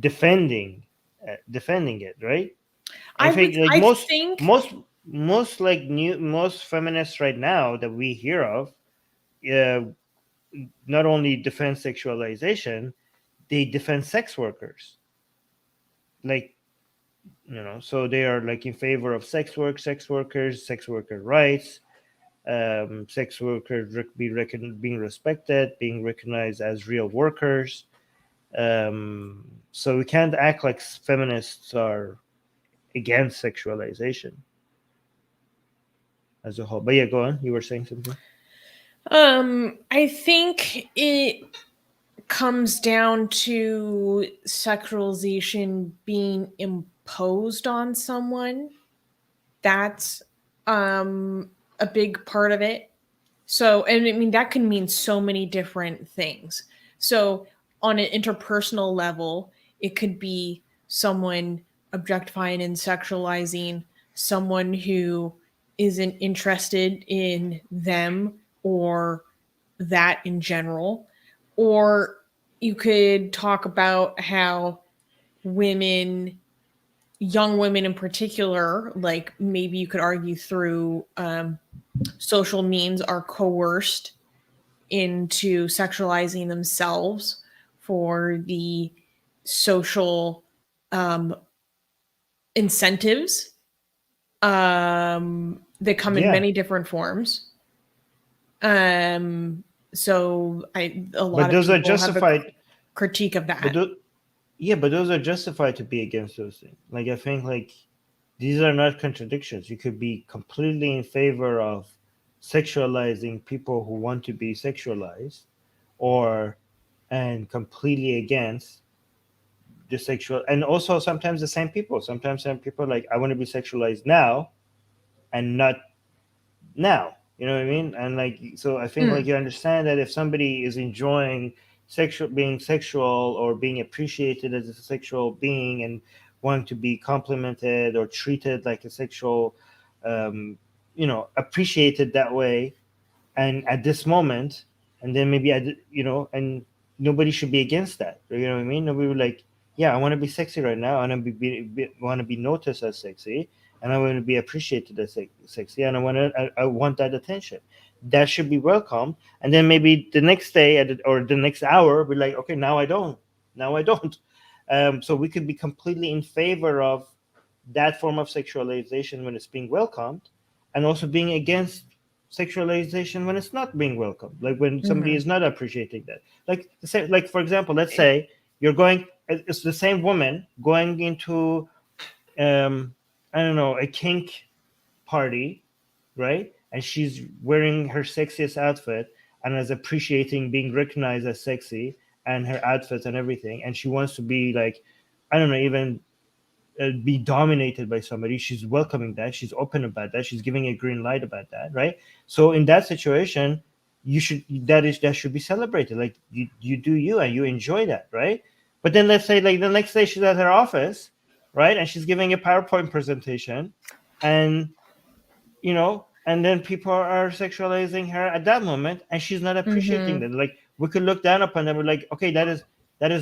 defending it, right? I think most feminists right now that we hear of, not only defend sexualization, they defend sex workers. Like, so they are like in favor of sex workers, sex worker rights, sex workers being respected, being recognized as real workers. So we can't act like feminists are against sexualization as a whole. But yeah, go on. You were saying something. I think it comes down to sexualization being imposed on someone. That's a big part of it. So, and I mean, that can mean so many different things. So, on an interpersonal level, it could be someone objectifying and sexualizing someone who isn't interested in them or that in general. Or you could talk about how women, young women in particular, like maybe you could argue through social means, are coerced into sexualizing themselves for the social incentives that come in many different forms. So a lot of people have a critique of that. But those are justified to be against those things. Like, I think like these are not contradictions. You could be completely in favor of sexualizing people who want to be sexualized, and completely against the sexual, and also sometimes the same people. Sometimes some people are like, I want to be sexualized now and not now. You know what I mean? And like, so I think like you understand that if somebody is enjoying being sexual or being appreciated as a sexual being and wanting to be complimented or treated like a sexual, appreciated that way, and at this moment, and then maybe and nobody should be against that. You know what I mean? Nobody would like, yeah, I want to be sexy right now, and I want to be noticed as sexy, and I want to be appreciated as sexy, and I want that attention. That should be welcome. And then maybe the next day or the next hour, be like, okay, now I don't. So we could be completely in favor of that form of sexualization when it's being welcomed, and also being against sexualization when it's not being welcomed, like when somebody is not appreciating that. Like for example, let's say it's the same woman going into I don't know, a kink party, right? And she's wearing her sexiest outfit and is appreciating being recognized as sexy and her outfits and everything, and she wants to be like, I don't know, even be dominated by somebody. She's welcoming that. She's open about that. She's giving a green light about that, right? So in that situation, that should be celebrated. Like you do you and you enjoy that, right? But then let's say like the next day she's at her office, right, and she's giving a PowerPoint presentation, and and then people are sexualizing her at that moment, and she's not appreciating them. Like we could look down upon them. We're like, okay, that is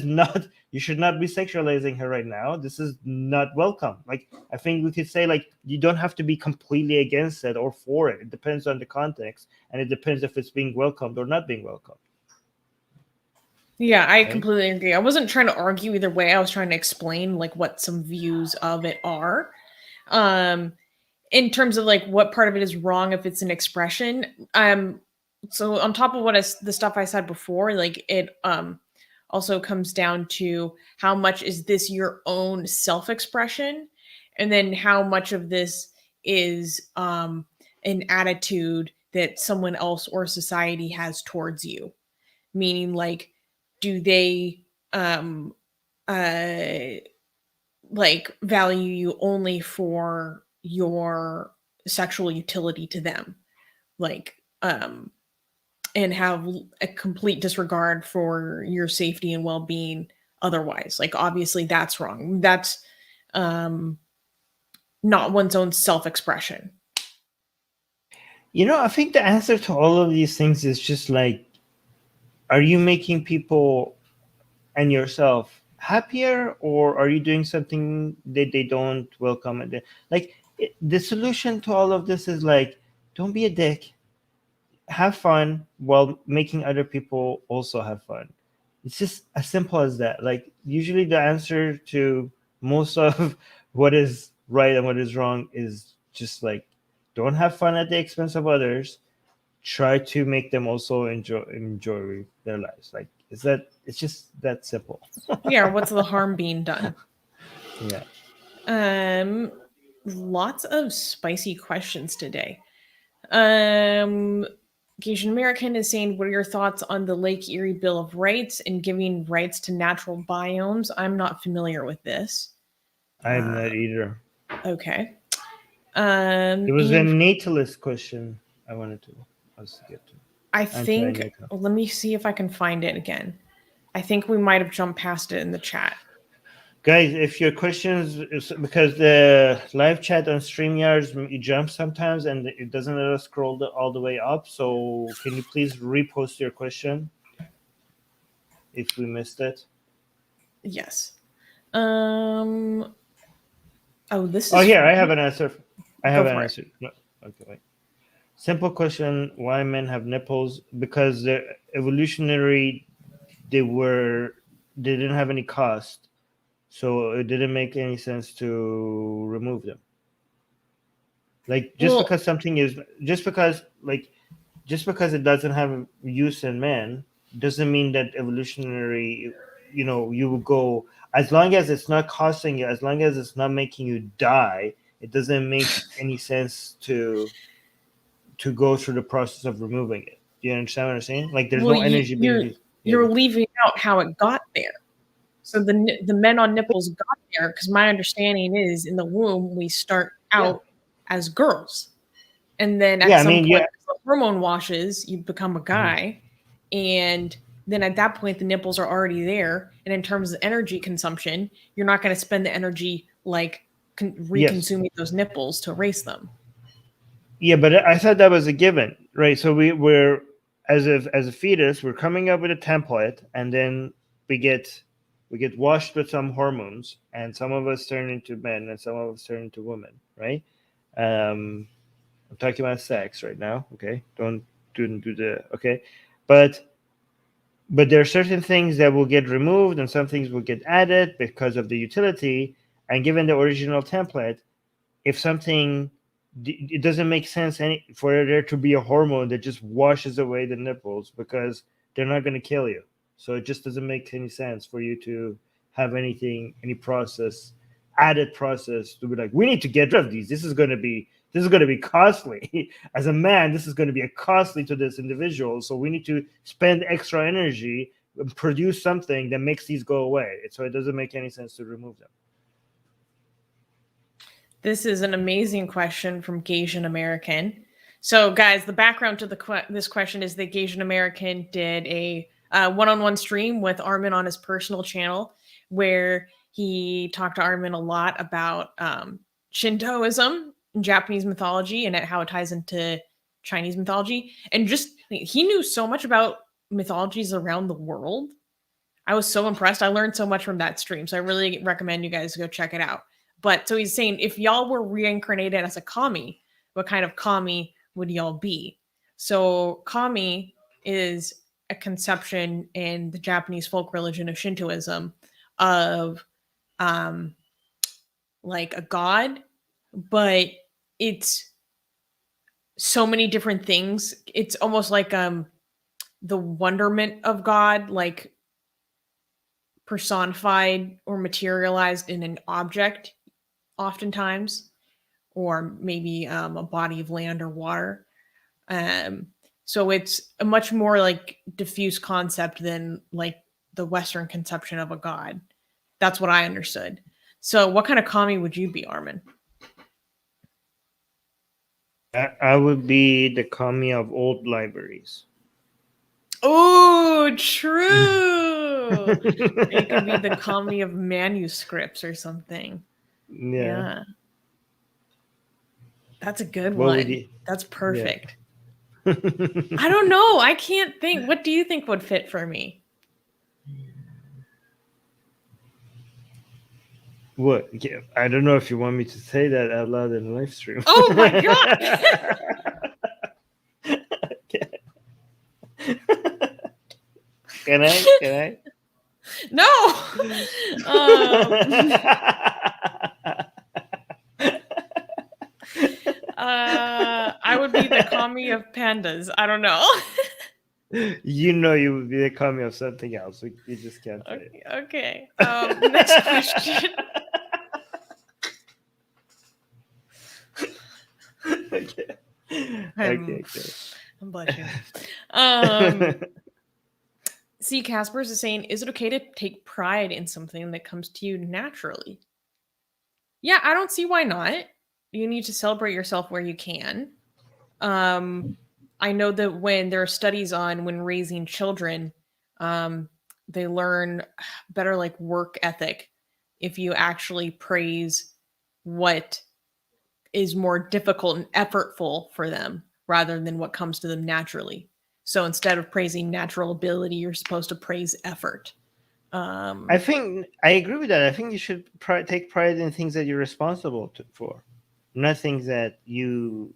not. You should not be sexualizing her right now. This is not welcome. Like I think we could say like you don't have to be completely against it or for it. It depends on the context, and it depends if it's being welcomed or not being welcomed. Yeah, I completely agree. I wasn't trying to argue either way. I was trying to explain like what some views of it are. In terms of like what part of it is wrong if it's an expression. So on top of the stuff I said before, like it also comes down to how much is this your own self-expression, and then how much of this is an attitude that someone else or society has towards you. Meaning like, do they like value you only for your sexual utility to them, like and have a complete disregard for your safety and well-being otherwise? Like obviously that's wrong. That's not one's own self-expression. I think the answer to all of these things is just like, are you making people and yourself happier, or are you doing something that they don't welcome? And the solution to all of this is like, don't be a dick, have fun while making other people also have fun. It's just as simple as that. Like usually the answer to most of what is right and what is wrong is just like, don't have fun at the expense of others, try to make them also enjoy their lives. Like it's just that simple. Yeah, what's the harm being done? Yeah. Lots of spicy questions today. Asian American is saying, what are your thoughts on the Lake Erie Bill of Rights and giving rights to natural biomes? I'm not familiar with this. I'm not either. Okay. There was a natalist question I wanted to get to. I think, let me see if I can find it again. I think we might have jumped past it in the chat. Guys, if your questions, because the live chat on StreamYard jumps sometimes and it doesn't let us scroll all the way up. So can you please repost your question if we missed it? Yes. Oh, this is. Oh, here, I have an answer. I have an answer. No. Okay, wait. Simple question: why men have nipples? Because they're evolutionary. They didn't have any cost, so it didn't make any sense to remove them. Like because it doesn't have use in men doesn't mean that evolutionary, you will go, as long as it's not costing you, as long as it's not making you die, it doesn't make any sense to go through the process of removing it. Do you understand what I'm saying? Like there's no energy being used. You're leaving out how it got there. So the men on nipples got there because my understanding is in the womb we start out as girls, and then at some point the hormone washes, you become a guy, and then at that point the nipples are already there. And in terms of energy consumption, you're not going to spend the energy like reconsuming those nipples to erase them. Yeah, but I thought that was a given, right? So we're as a fetus, we're coming up with a template, and then we get washed with some hormones, and some of us turn into men, and some of us turn into women, right? I'm talking about sex right now, okay? Don't do the okay, but there are certain things that will get removed, and some things will get added because of the utility. And given the original template, if something, it doesn't make sense for there to be a hormone that just washes away the nipples, because they're not going to kill you. So it just doesn't make any sense for you to have any added process to be like, we need to get rid of these. This is going to be costly. As a man, this is going to be costly to this individual. So we need to spend extra energy and produce something that makes these go away. So it doesn't make any sense to remove them. This is an amazing question from Gaysian American. So, guys, the background to this question is that Gaysian American did a one-on-one stream with Armin on his personal channel, where he talked to Armin a lot about Shintoism and Japanese mythology and how it ties into Chinese mythology. And just he knew so much about mythologies around the world. I was so impressed. I learned so much from that stream. So I really recommend you guys go check it out. But so he's saying, if y'all were reincarnated as a kami, what kind of kami would y'all be? So kami is a conception in the Japanese folk religion of Shintoism of like a god, but it's so many different things. It's almost like the wonderment of God, like personified or materialized in an object oftentimes, or maybe a body of land or water. So it's a much more like diffuse concept than like the Western conception of a god. That's what I understood. So what kind of kami would you be, Armin? I would be the kami of old libraries. Oh, true. It could be the kami of manuscripts or something. Yeah. That's a good one. That's perfect. Yeah. I don't know. I can't think. What do you think would fit for me? What? Yeah, I don't know if you want me to say that out loud in the live stream. Oh my god! Can I? No. I would be the kami of pandas. I don't know. You would be the kami of something else. You just can't say it. Okay. Next question. Okay. I'm blushing. See, Casper's is saying, is it okay to take pride in something that comes to you naturally? Yeah, I don't see why not. You need to celebrate yourself where you can. I know that when there are studies on when raising children, they learn better like work ethic if you actually praise what is more difficult and effortful for them rather than what comes to them naturally. So instead of praising natural ability, you're supposed to praise effort. I think I agree with that. I think you should take pride in things that you're responsible for, not things that you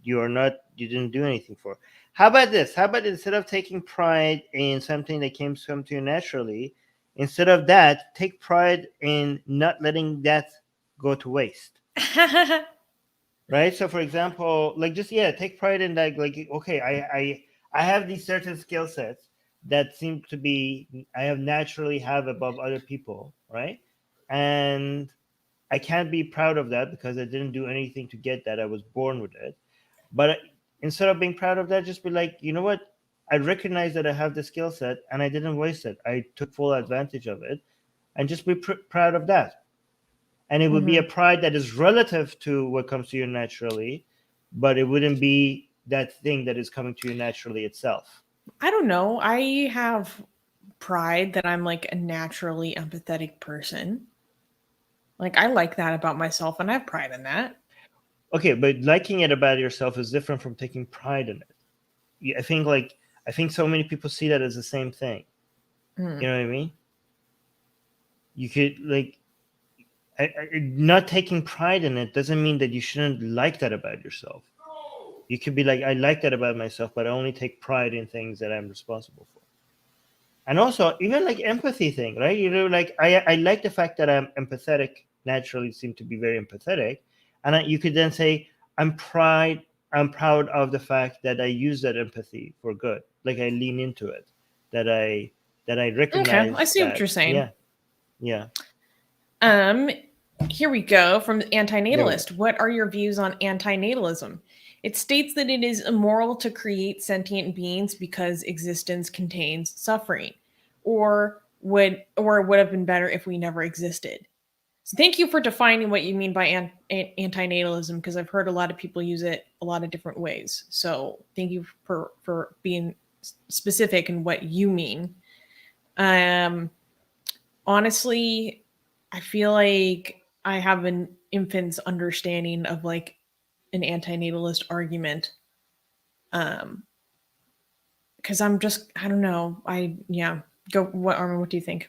didn't do anything for. How about this? How about instead of taking pride in something that came to you naturally, instead of that, take pride in not letting that go to waste. Right? So for example, like just take pride in that, like okay, I have these certain skill sets that seem to be I have naturally have above other people, right? And I can't be proud of that because I didn't do anything to get that. I was born with it. But instead of being proud of that, just be like, you know what? I recognize that I have the skill set and I didn't waste it. I took full advantage of it. and just be proud of that. And it would be a pride that is relative to what comes to you naturally, but it wouldn't be that thing that is coming to you naturally itself. I don't know. I have pride that I'm like a naturally empathetic person. Like, I like that about myself, and I have pride in that. Okay, but liking it about yourself is different from taking pride in it. I think so many people see that as the same thing. You know what I mean? You could not taking pride in it doesn't mean that you shouldn't like that about yourself. You could be like, I like that about myself, but I only take pride in things that I'm responsible for. And also, even like empathy thing, right? Like I like the fact that I'm empathetic. Naturally, seem to be very empathetic, and you could then say, I'm proud of the fact that I use that empathy for good. Like I lean into it, that I recognize. Okay, I see what you're saying. Yeah. Here we go from Antinatalist. What are your views on antinatalism? It states that it is immoral to create sentient beings because existence contains suffering, or would have been better if we never existed. So thank you for defining what you mean by antinatalism, because I've heard a lot of people use it a lot of different ways. So thank you for being specific in what you mean. Honestly, I feel like I have an infant's understanding of like an antinatalist argument. Because I don't know. Armin, what do you think?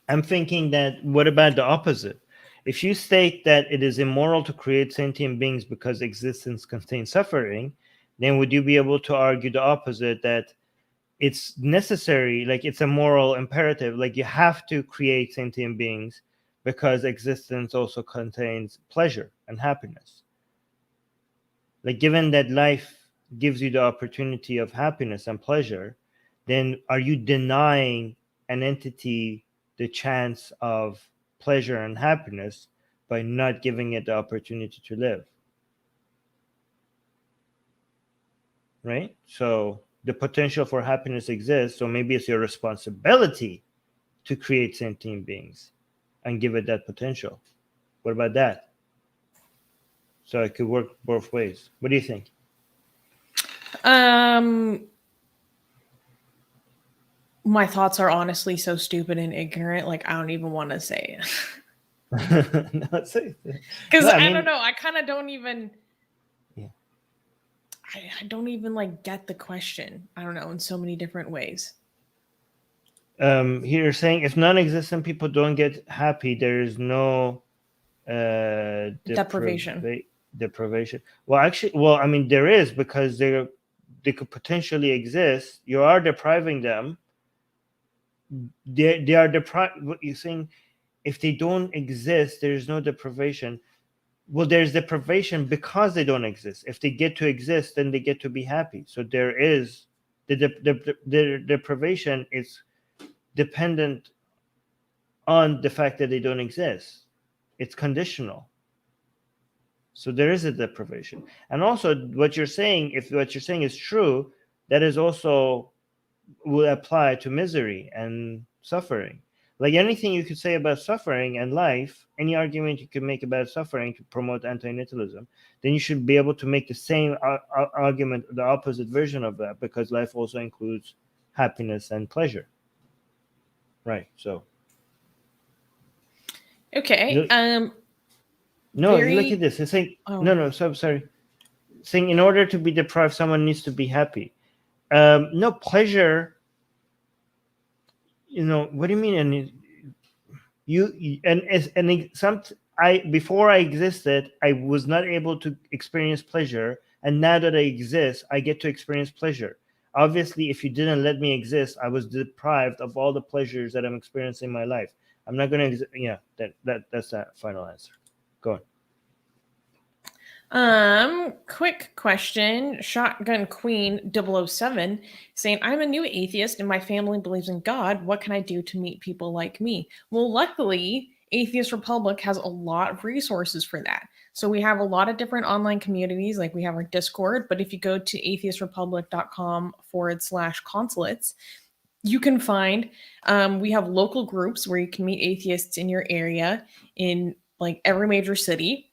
I'm thinking that what about the opposite? If you state that it is immoral to create sentient beings because existence contains suffering, then would you be able to argue the opposite, that it's necessary, like it's a moral imperative, like you have to create sentient beings because existence also contains pleasure and happiness? Like, given that life gives you the opportunity of happiness and pleasure, then are you denying an entity the chance of pleasure and happiness by not giving it the opportunity to live? Right? So the potential for happiness exists, so maybe it's your responsibility to create sentient beings and give it that potential. What about that? So it could work both ways. What do you think? My thoughts are honestly so stupid and ignorant. Like, I don't even want to say it. Because I don't know. I kind of don't even. Yeah. I don't even like get the question. I don't know, in so many different ways. Here you're saying if non-existent people don't get happy, there is no deprivation. Deprivation. Well, actually, I mean, there is, because they could potentially exist. You are depriving them. They are deprived. What you're saying? If they don't exist, there is no deprivation. Well, there's deprivation because they don't exist. If they get to exist, then they get to be happy. So there is the deprivation is dependent on the fact that they don't exist. It's conditional. So there is a deprivation. And also what you're saying, if what you're saying is true, that is also will apply to misery and suffering. Like anything you could say about suffering and life, any argument you could make about suffering to promote antinatalism, then you should be able to make the same argument, the opposite version of that, because life also includes happiness and pleasure. Right. So. Okay. No, look at this. It's saying no. So sorry. Saying in order to be deprived, someone needs to be happy. No pleasure. What do you mean? And before I existed, I was not able to experience pleasure, and now that I exist, I get to experience pleasure. Obviously, if you didn't let me exist, I was deprived of all the pleasures that I'm experiencing in my life. I'm not going to. Yeah, that's that final answer. Go on. Quick question. Shotgun Queen 007 saying, I'm a new atheist and my family believes in God. What can I do to meet people like me? Well, luckily, Atheist Republic has a lot of resources for that. So we have a lot of different online communities, like we have our Discord, but if you go to atheistrepublic.com/consulates, You can find, we have local groups where you can meet atheists in your area in like every major city.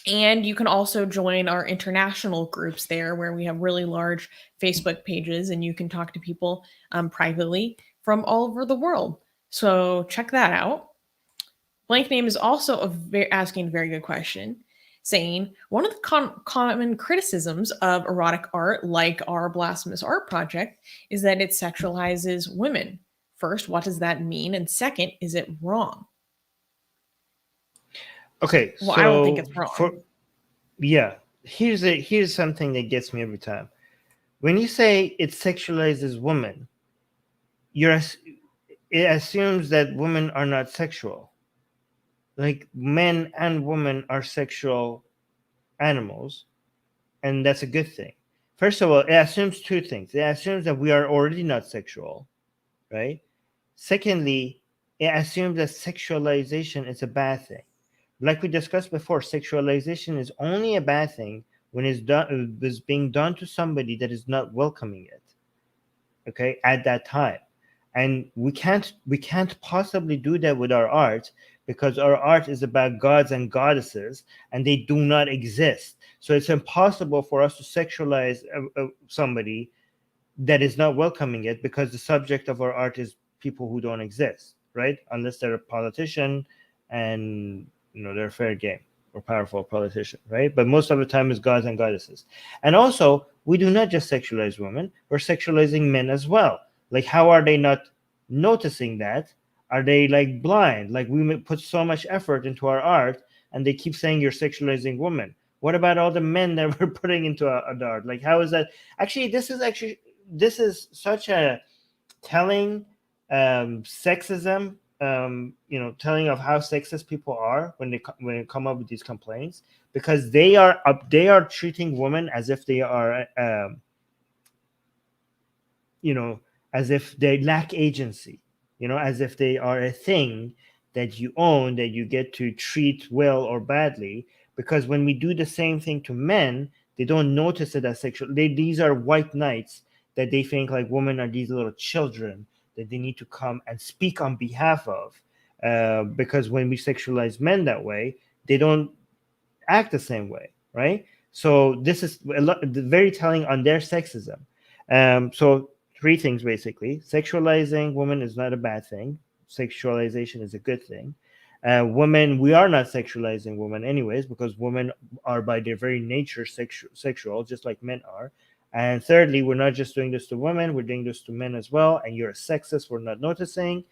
And you can also join our international groups there where we have really large Facebook pages and you can talk to people privately from all over the world. So check that out. Blank Name is also asking a very good question, saying one of the common criticisms of erotic art, like our Blasphemous Art Project, is that it sexualizes women. First, what does that mean? And second, is it wrong? Okay, Well, so I don't think it's wrong. here's something that gets me every time. When you say it sexualizes women, it assumes that women are not sexual. Like men and women are sexual animals, and that's a good thing. First of all, it assumes two things. It assumes that we are already not sexual, right? Secondly, it assumes that sexualization is a bad thing. Like we discussed before, sexualization is only a bad thing when it's being done to somebody that is not welcoming it. Okay, at that time, and we can't possibly do that with our art because our art is about gods and goddesses, and they do not exist. So it's impossible for us to sexualize somebody that is not welcoming it because the subject of our art is people who don't exist, right? Unless they're a politician and they're fair game or powerful politician, right? But most of the time it's gods and goddesses. And also, we do not just sexualize women, we're sexualizing men as well. Like, how are they not noticing that? Are they like blind? Like, we put so much effort into our art and they keep saying you're sexualizing women. What about all the men that we're putting into our art? Like, how is that? This is such a telling sexism, telling of how sexist people are when they come up with these complaints, because they are treating women as if they are as if they lack agency, as if they are a thing that you own, that you get to treat well or badly. Because when we do the same thing to men, they don't notice it as sexual. These are white knights that they think like women are these little children that they need to come and speak on behalf of. Because when we sexualize men that way, they don't act the same way, right? So this is very telling on their sexism. So three things basically: sexualizing women is not a bad thing. Sexualization is a good thing. Women, we are not sexualizing women anyways, because women are by their very nature sexual, just like men are. And thirdly, we're not just doing this to women, we're doing this to men as well. And you're a sexist, we're not noticing.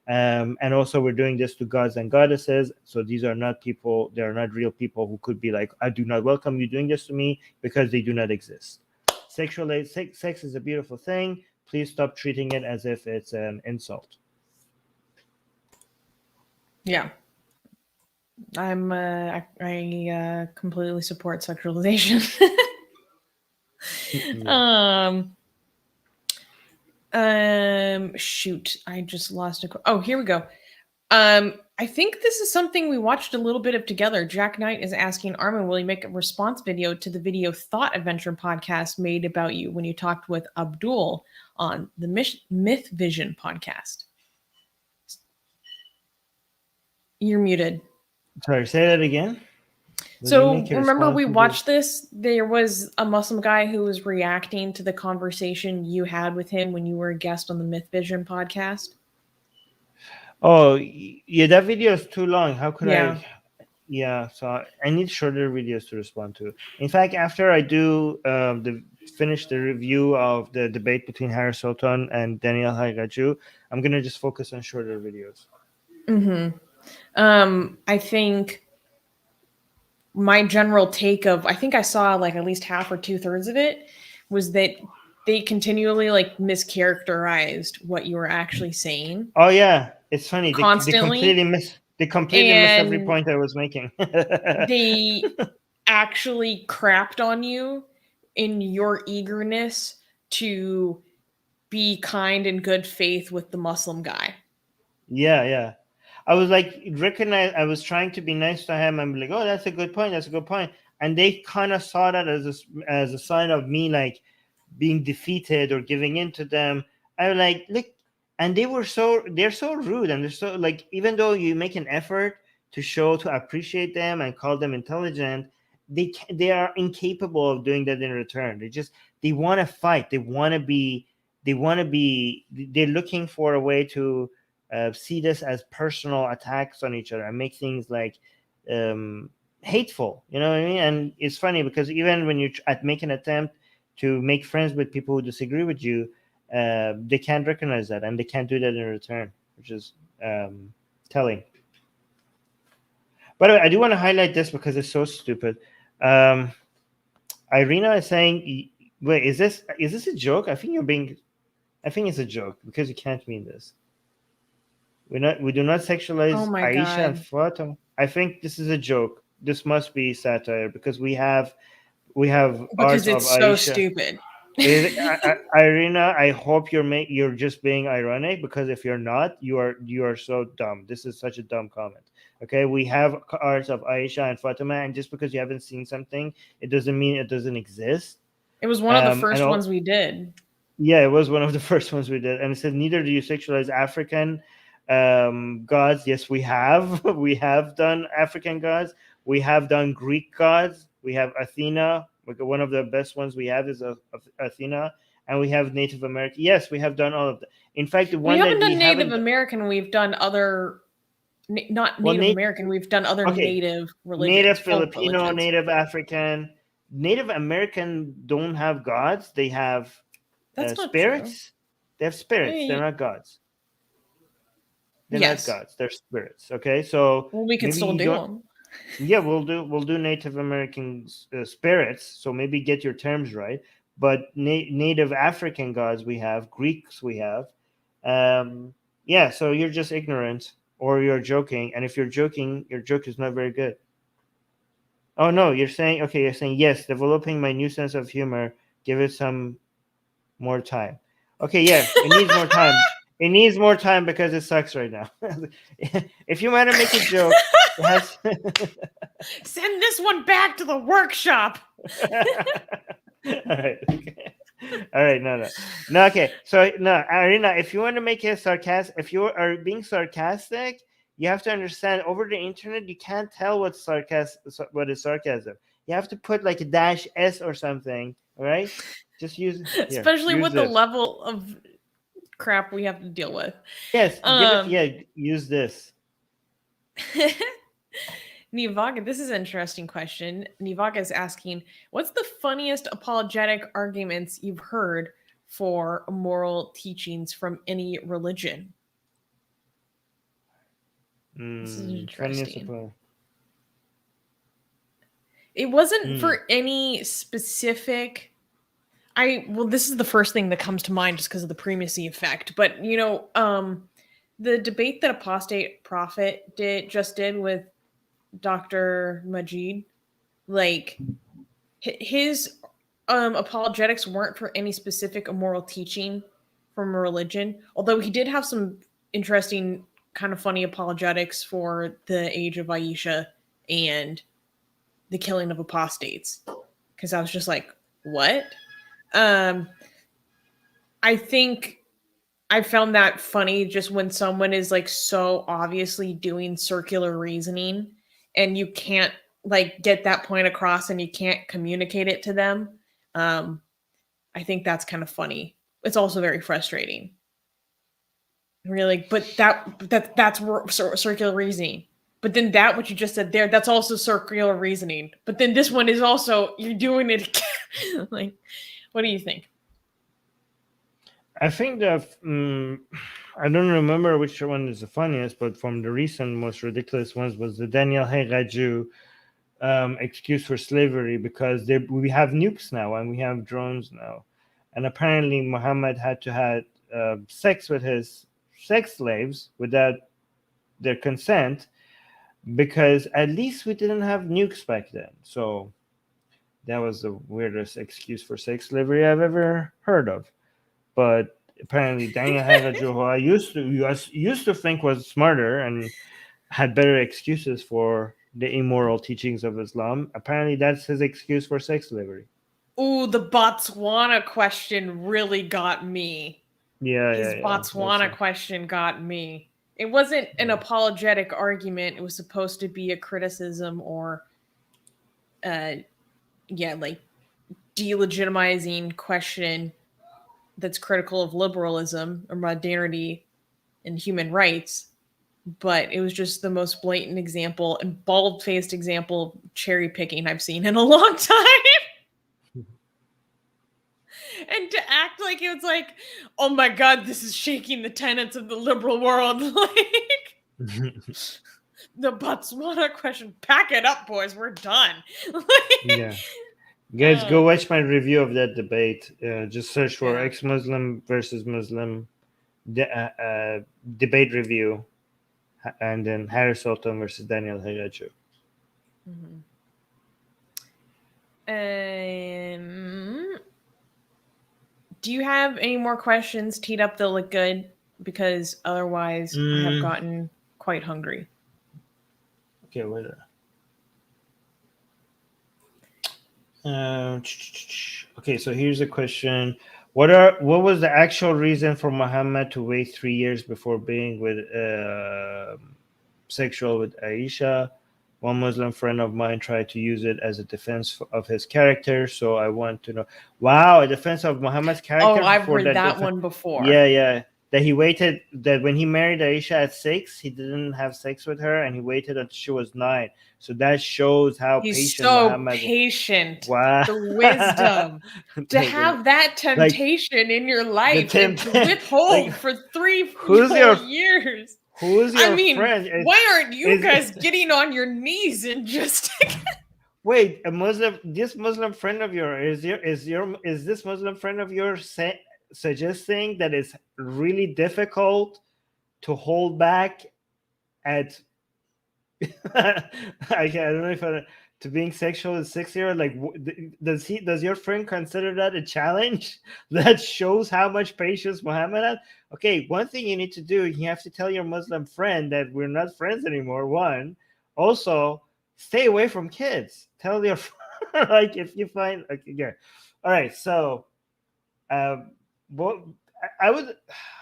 And also, we're doing this to gods and goddesses. So these are not people, they are not real people who could be like, I do not welcome you doing this to me, because they do not exist. Sex is a beautiful thing. Please stop treating it as if it's an insult. Yeah. I completely support sexualization. Shoot, I just lost here we go. I think this is something we watched a little bit of together. Jack Knight is asking Armin, will you make a response video to the video Thought Adventure podcast made about you when you talked with Abdul on the Myth Vision podcast? You're muted. Sorry, say that again. So remember we watched this? There was a Muslim guy who was reacting to the conversation you had with him when you were a guest on the Myth Vision podcast. Oh, yeah, that video is too long. How could I? Yeah, so I need shorter videos to respond to. In fact, after I do finish the review of the debate between Harris Sultan and Daniel Haqiqatjou, I'm going to just focus on shorter videos. I think my general take I think I saw like at least half or 2/3 of it, was that they continually like mischaracterized what you were actually saying. Oh yeah, it's funny. Constantly. They completely missed every point I was making. They actually crapped on you in your eagerness to be kind and good faith with the Muslim guy. Yeah. I was like, I was trying to be nice to him and be like, oh, that's a good point. That's a good point. And they kind of saw that as a sign of me like being defeated or giving in to them. I was like, look, and they're so rude, and they're so like, even though you make an effort to appreciate them and call them intelligent, they are incapable of doing that in return. They want to fight. They're looking for a way to see this as personal attacks on each other and make things like hateful. You know what I mean? And it's funny because even when you make an attempt to make friends with people who disagree with you, they can't recognize that, and they can't do that in return, which is telling. By the way, I do want to highlight this because it's so stupid. Irina is saying, "Wait, is this a joke? I think it's a joke because you can't mean this. We do not sexualize Oh my Aisha and God. Fatima. I think this is a joke. This must be satire because we have art Because of it's so Aisha. stupid. Irina, I hope you're just being ironic, because if you're not, you are so dumb. This is such a dumb comment. Okay, we have art of Aisha and Fatima, and just because you haven't seen something, it doesn't mean it doesn't exist. It was one of the And first ones we did. yeah, it was one of the first ones we did, and it said, neither do you sexualize African gods. Yes, we have. We have done African gods. We have done Greek gods. We have Athena. One of the best ones we have is Athena, and we have Native American. Yes, we have done all of that. In fact, the We one that haven't we done Native haven't, American. We've done other, not well, Native American. We've done other okay, Native Native religions, folk Filipino, religions. Native African, Native American don't have gods. They have That's not true. spirits. They have spirits. They're Hey, not gods. They're not yes. gods. They're spirits. Okay, so Well, we could maybe still you do don't. them. Yeah, we'll do Native American spirits. So maybe get your terms right. But Native African gods we have, Greeks we have. Yeah, so you're just ignorant, or you're joking. And if you're joking, your joke is not very good. Oh no, you're saying, okay. You're saying, yes, developing my new sense of humor. Give it some more time. Okay, yeah, it needs more time. It needs more time because it sucks right now. If you want to make a joke, it has. Send this one back to the workshop. All right. Okay. All right. No. Okay. So no, Arina, if you want to make it sarcastic, if you are being sarcastic, you have to understand, over the internet you can't tell what is sarcasm. You have to put like a dash s or something. All right. Just Especially use with the this. level of crap we have to deal with. Yes. Give it. Um, Yeah. Use this. Nivaga, this is an interesting question. Nivaga is asking, what's the funniest apologetic arguments you've heard for moral teachings from any religion? This is Funniest interesting. of It wasn't for any specific. This is the first thing that comes to mind just because of the primacy effect. But the debate that Apostate Prophet did with Dr. Majid, like his apologetics weren't for any specific immoral teaching from a religion, although he did have some interesting, kind of funny apologetics for the age of Aisha and the killing of apostates. Because I was just like, what? I think I found that funny just when someone is like so obviously doing circular reasoning and you can't like get that point across and you can't communicate it to them. I think that's kind of funny. It's also very frustrating. Really, but that's circular reasoning. But then that what you just said there, that's also circular reasoning. But then this one is also you're doing it again. Like, what do you think? I think that I don't remember which one is the funniest, but from the recent most ridiculous ones was the Daniel Hayraju excuse for slavery, because we have nukes now and we have drones now, and apparently Muhammad had to have sex with his sex slaves without their consent, because at least we didn't have nukes back then. So that was the weirdest excuse for sex slavery I've ever heard of. But apparently Daniel Hayraju, who I used to think was smarter and had better excuses for the immoral teachings of Islam, apparently that's his excuse for sex slavery. Ooh, the Botswana question really got me. His Botswana question got me. It wasn't an apologetic argument. It was supposed to be a criticism or, like delegitimizing question that's critical of liberalism or modernity and human rights. But it was just the most blatant example and bald-faced example of cherry picking I've seen in a long time. And to act like it was like, oh my God, this is shaking the tenets of the liberal world. Like the Botswana question, pack it up, boys, we're done. Yeah. Guys, go watch my review of that debate. Just search for ex-Muslim versus Muslim debate review, and then Harris Sultan versus Daniel Hajaju. Do you have any more questions teed up that look good? Because otherwise, I have gotten quite hungry. Okay, wait. Okay, so here's a question. What was the actual reason for Muhammad to wait 3 years before being with sexual with Aisha? One Muslim friend of mine tried to use it as a defense of his character, so I want to know. Wow, a defense of Muhammad's character? Oh, I've heard that one before. Yeah. That he waited, that when he married Aisha at 6, he didn't have sex with her, and he waited until she was 9. So that shows how patient Muhammad was. Patient. Wow. The wisdom to have that temptation in your life and to withhold for 3 years. Who's your friend? Why aren't you guys getting on your knees and just wait? This Muslim friend of yours is this Muslim friend of yours suggesting that it's really difficult to hold back at I don't know if to being sexual at 6-year-old? Like, does your friend consider that a challenge? That shows how much patience Muhammad had. Okay, one thing you need to do, you have to tell your Muslim friend that we're not friends anymore. One, also stay away from kids. Tell your like if you find yeah. All right, so what I would,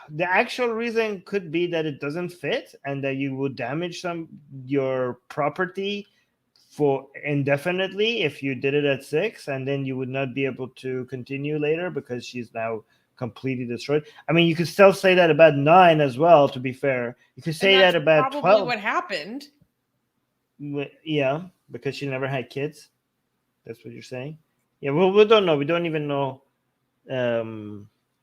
the actual reason could be that it doesn't fit and that you would damage your property for indefinitely if you did it at 6, and then you would not be able to continue later because she's now completely destroyed. I mean, you could still say that about 9 as well, to be fair. You could say that about 12. Probably what happened. Yeah, because she never had kids. That's what you're saying? Yeah, well, we don't know. We don't even know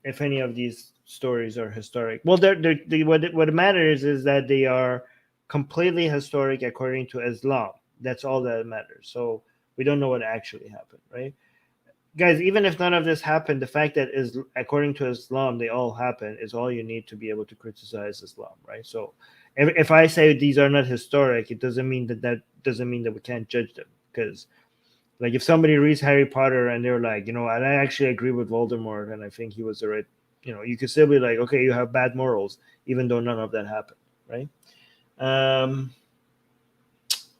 if any of these stories are historic. Well, what matters is that they are completely historic according to Islam. That's all that matters. So we don't know what actually happened, right? Guys, even if none of this happened, the fact that according to Islam, they all happen is all you need to be able to criticize Islam, right? So if I say these are not historic, it doesn't mean that doesn't mean that we can't judge them. Because like if somebody reads Harry Potter and they're like, I actually agree with Voldemort and I think he was the right, you could still be like, okay, you have bad morals, even though none of that happened, right?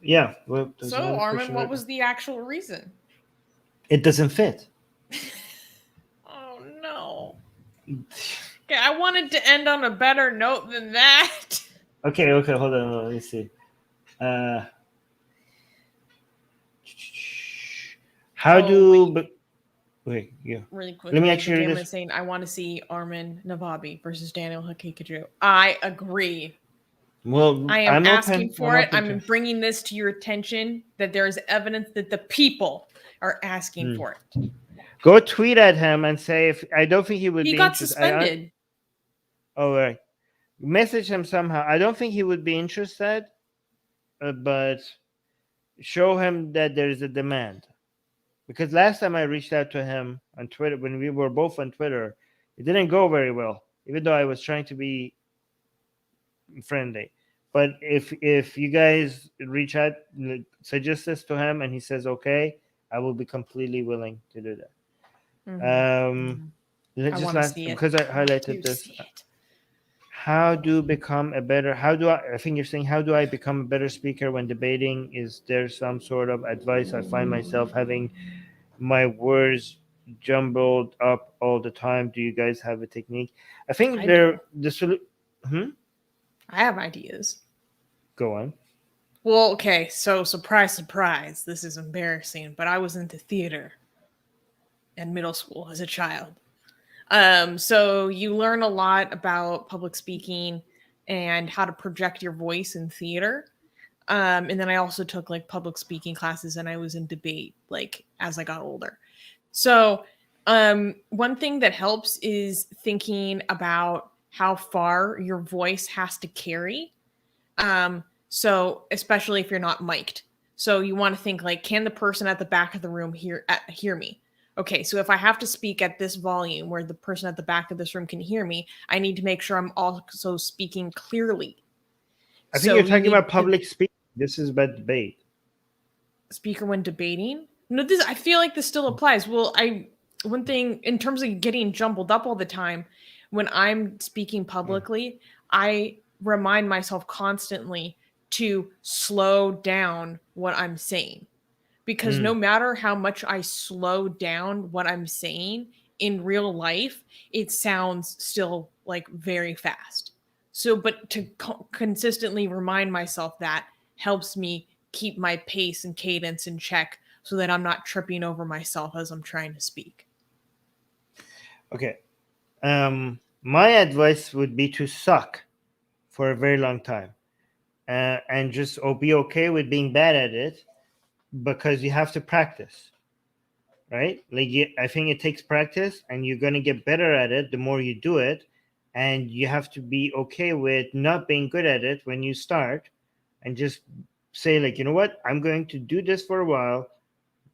Yeah. Well, so Armin, what was the actual reason? It doesn't fit. Oh no. Okay, I wanted to end on a better note than that. Okay, hold on, let me see. Wait, yeah. Really quickly, let me actually read this. Saying, I want to see Armin Navabi versus Daniel Hakikaju. I agree. Well, I'm asking for it. I'm bringing this to your attention that there is evidence that the people are asking for it. Go tweet at him and say, if I don't think he would be interested. He got suspended. Right. Message him somehow. I don't think he would be interested, but show him that there is a demand. Because last time I reached out to him on Twitter, when we were both on Twitter, it didn't go very well, even though I was trying to be friendly. But if you guys reach out, suggest this to him, and he says okay, I will be completely willing to do that. Because I highlighted this. How do I think you're saying, how do I become a better speaker when debating? Is there some sort of advice? I find myself having my words jumbled up all the time. Do you guys have a technique? I think I do. I have ideas. Go on. Well, okay, so surprise, surprise. This is embarrassing, but I was into theater in middle school as a child. So you learn a lot about public speaking and how to project your voice in theater. And then I also took like public speaking classes and I was in debate like as I got older. So one thing that helps is thinking about how far your voice has to carry. So especially if you're not mic'd. So you want to think like, can the person at the back of the room hear me? Okay, so if I have to speak at this volume where the person at the back of this room can hear me, I need to make sure I'm also speaking clearly. I think you're talking about public speaking. This is about debate. Speaker when debating? No, I feel like this still applies. Well, one thing in terms of getting jumbled up all the time, when I'm speaking publicly, I remind myself constantly to slow down what I'm saying. Because no matter how much I slow down what I'm saying in real life, it sounds still like very fast. So, but to consistently remind myself that helps me keep my pace and cadence in check so that I'm not tripping over myself as I'm trying to speak. Okay. My advice would be to suck for a very long time and just be okay with being bad at it, because you have to practice, right? Like I think it takes practice, and you're going to get better at it the more you do it, and you have to be okay with not being good at it when you start, and just say like, you know what, I'm going to do this for a while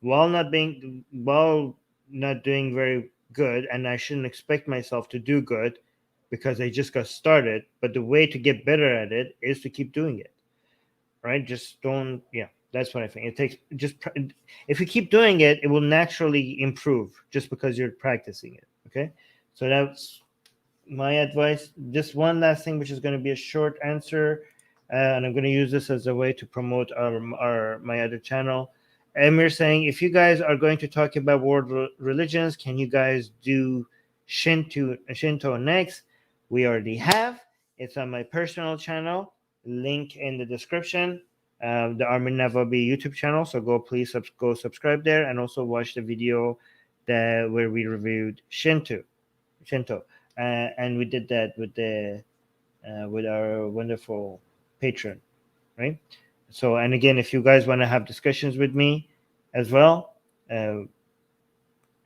not doing very good, and I shouldn't expect myself to do good because I just got started. But the way to get better at it is to keep doing it, right? Just don't. Yeah, that's what I think. It takes if you keep doing it, it will naturally improve just because you're practicing it. Okay, so that's my advice. Just one last thing, which is going to be a short answer, and I'm going to use this as a way to promote my other channel. Emir saying, if you guys are going to talk about world religions, can you guys do Shinto next? We already have. It's on my personal channel. Link in the description. The Armin Navabi YouTube channel. So please go subscribe there, and also watch the video where we reviewed Shinto, and we did that with our wonderful patron, right? So, and again, if you guys want to have discussions with me as well, I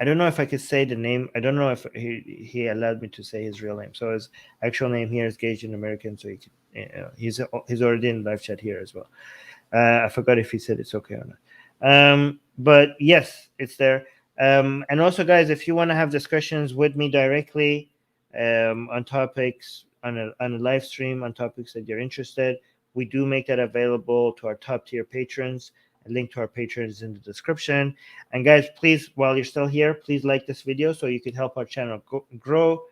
don't know if I could say the name. I don't know if he allowed me to say his real name. So his actual name here is Gaijin American. So he's already in live chat here as well. I forgot if he said it's okay or not. But yes, it's there. And also, guys, if you want to have discussions with me directly on topics on a live stream on topics that you're interested, we do make that available to our top tier patrons. A link to our patrons is in the description. And guys, please, while you're still here, please like this video so you can help our channel grow.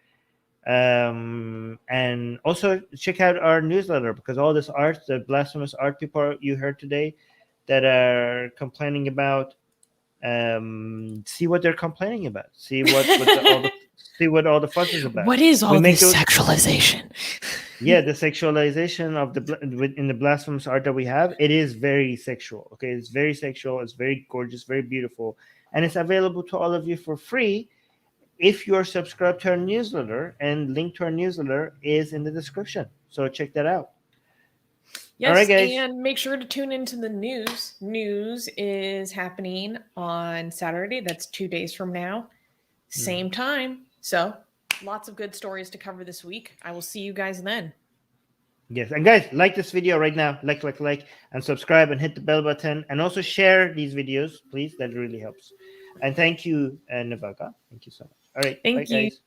And also check out our newsletter, because all this art, the blasphemous art people you heard today that are complaining about, see what they're complaining about. See what all the fuss is about. What is all this sexualization? Yeah, the sexualization of in the blasphemous art that we have, it is very sexual. Okay, it's very sexual. It's very gorgeous, very beautiful, and it's available to all of you for free if you are subscribed to our newsletter. And link to our newsletter is in the description. So check that out. Yes, all right, guys. And make sure to tune into the news. News is happening on Saturday. That's 2 days from now. Same time. So lots of good stories to cover this week. I will see you guys then. Yes, and guys, like this video right now. Like, and subscribe, and hit the bell button. And also share these videos, please. That really helps. And thank you, Navaga. Thank you so much. All right. Thank you. Guys.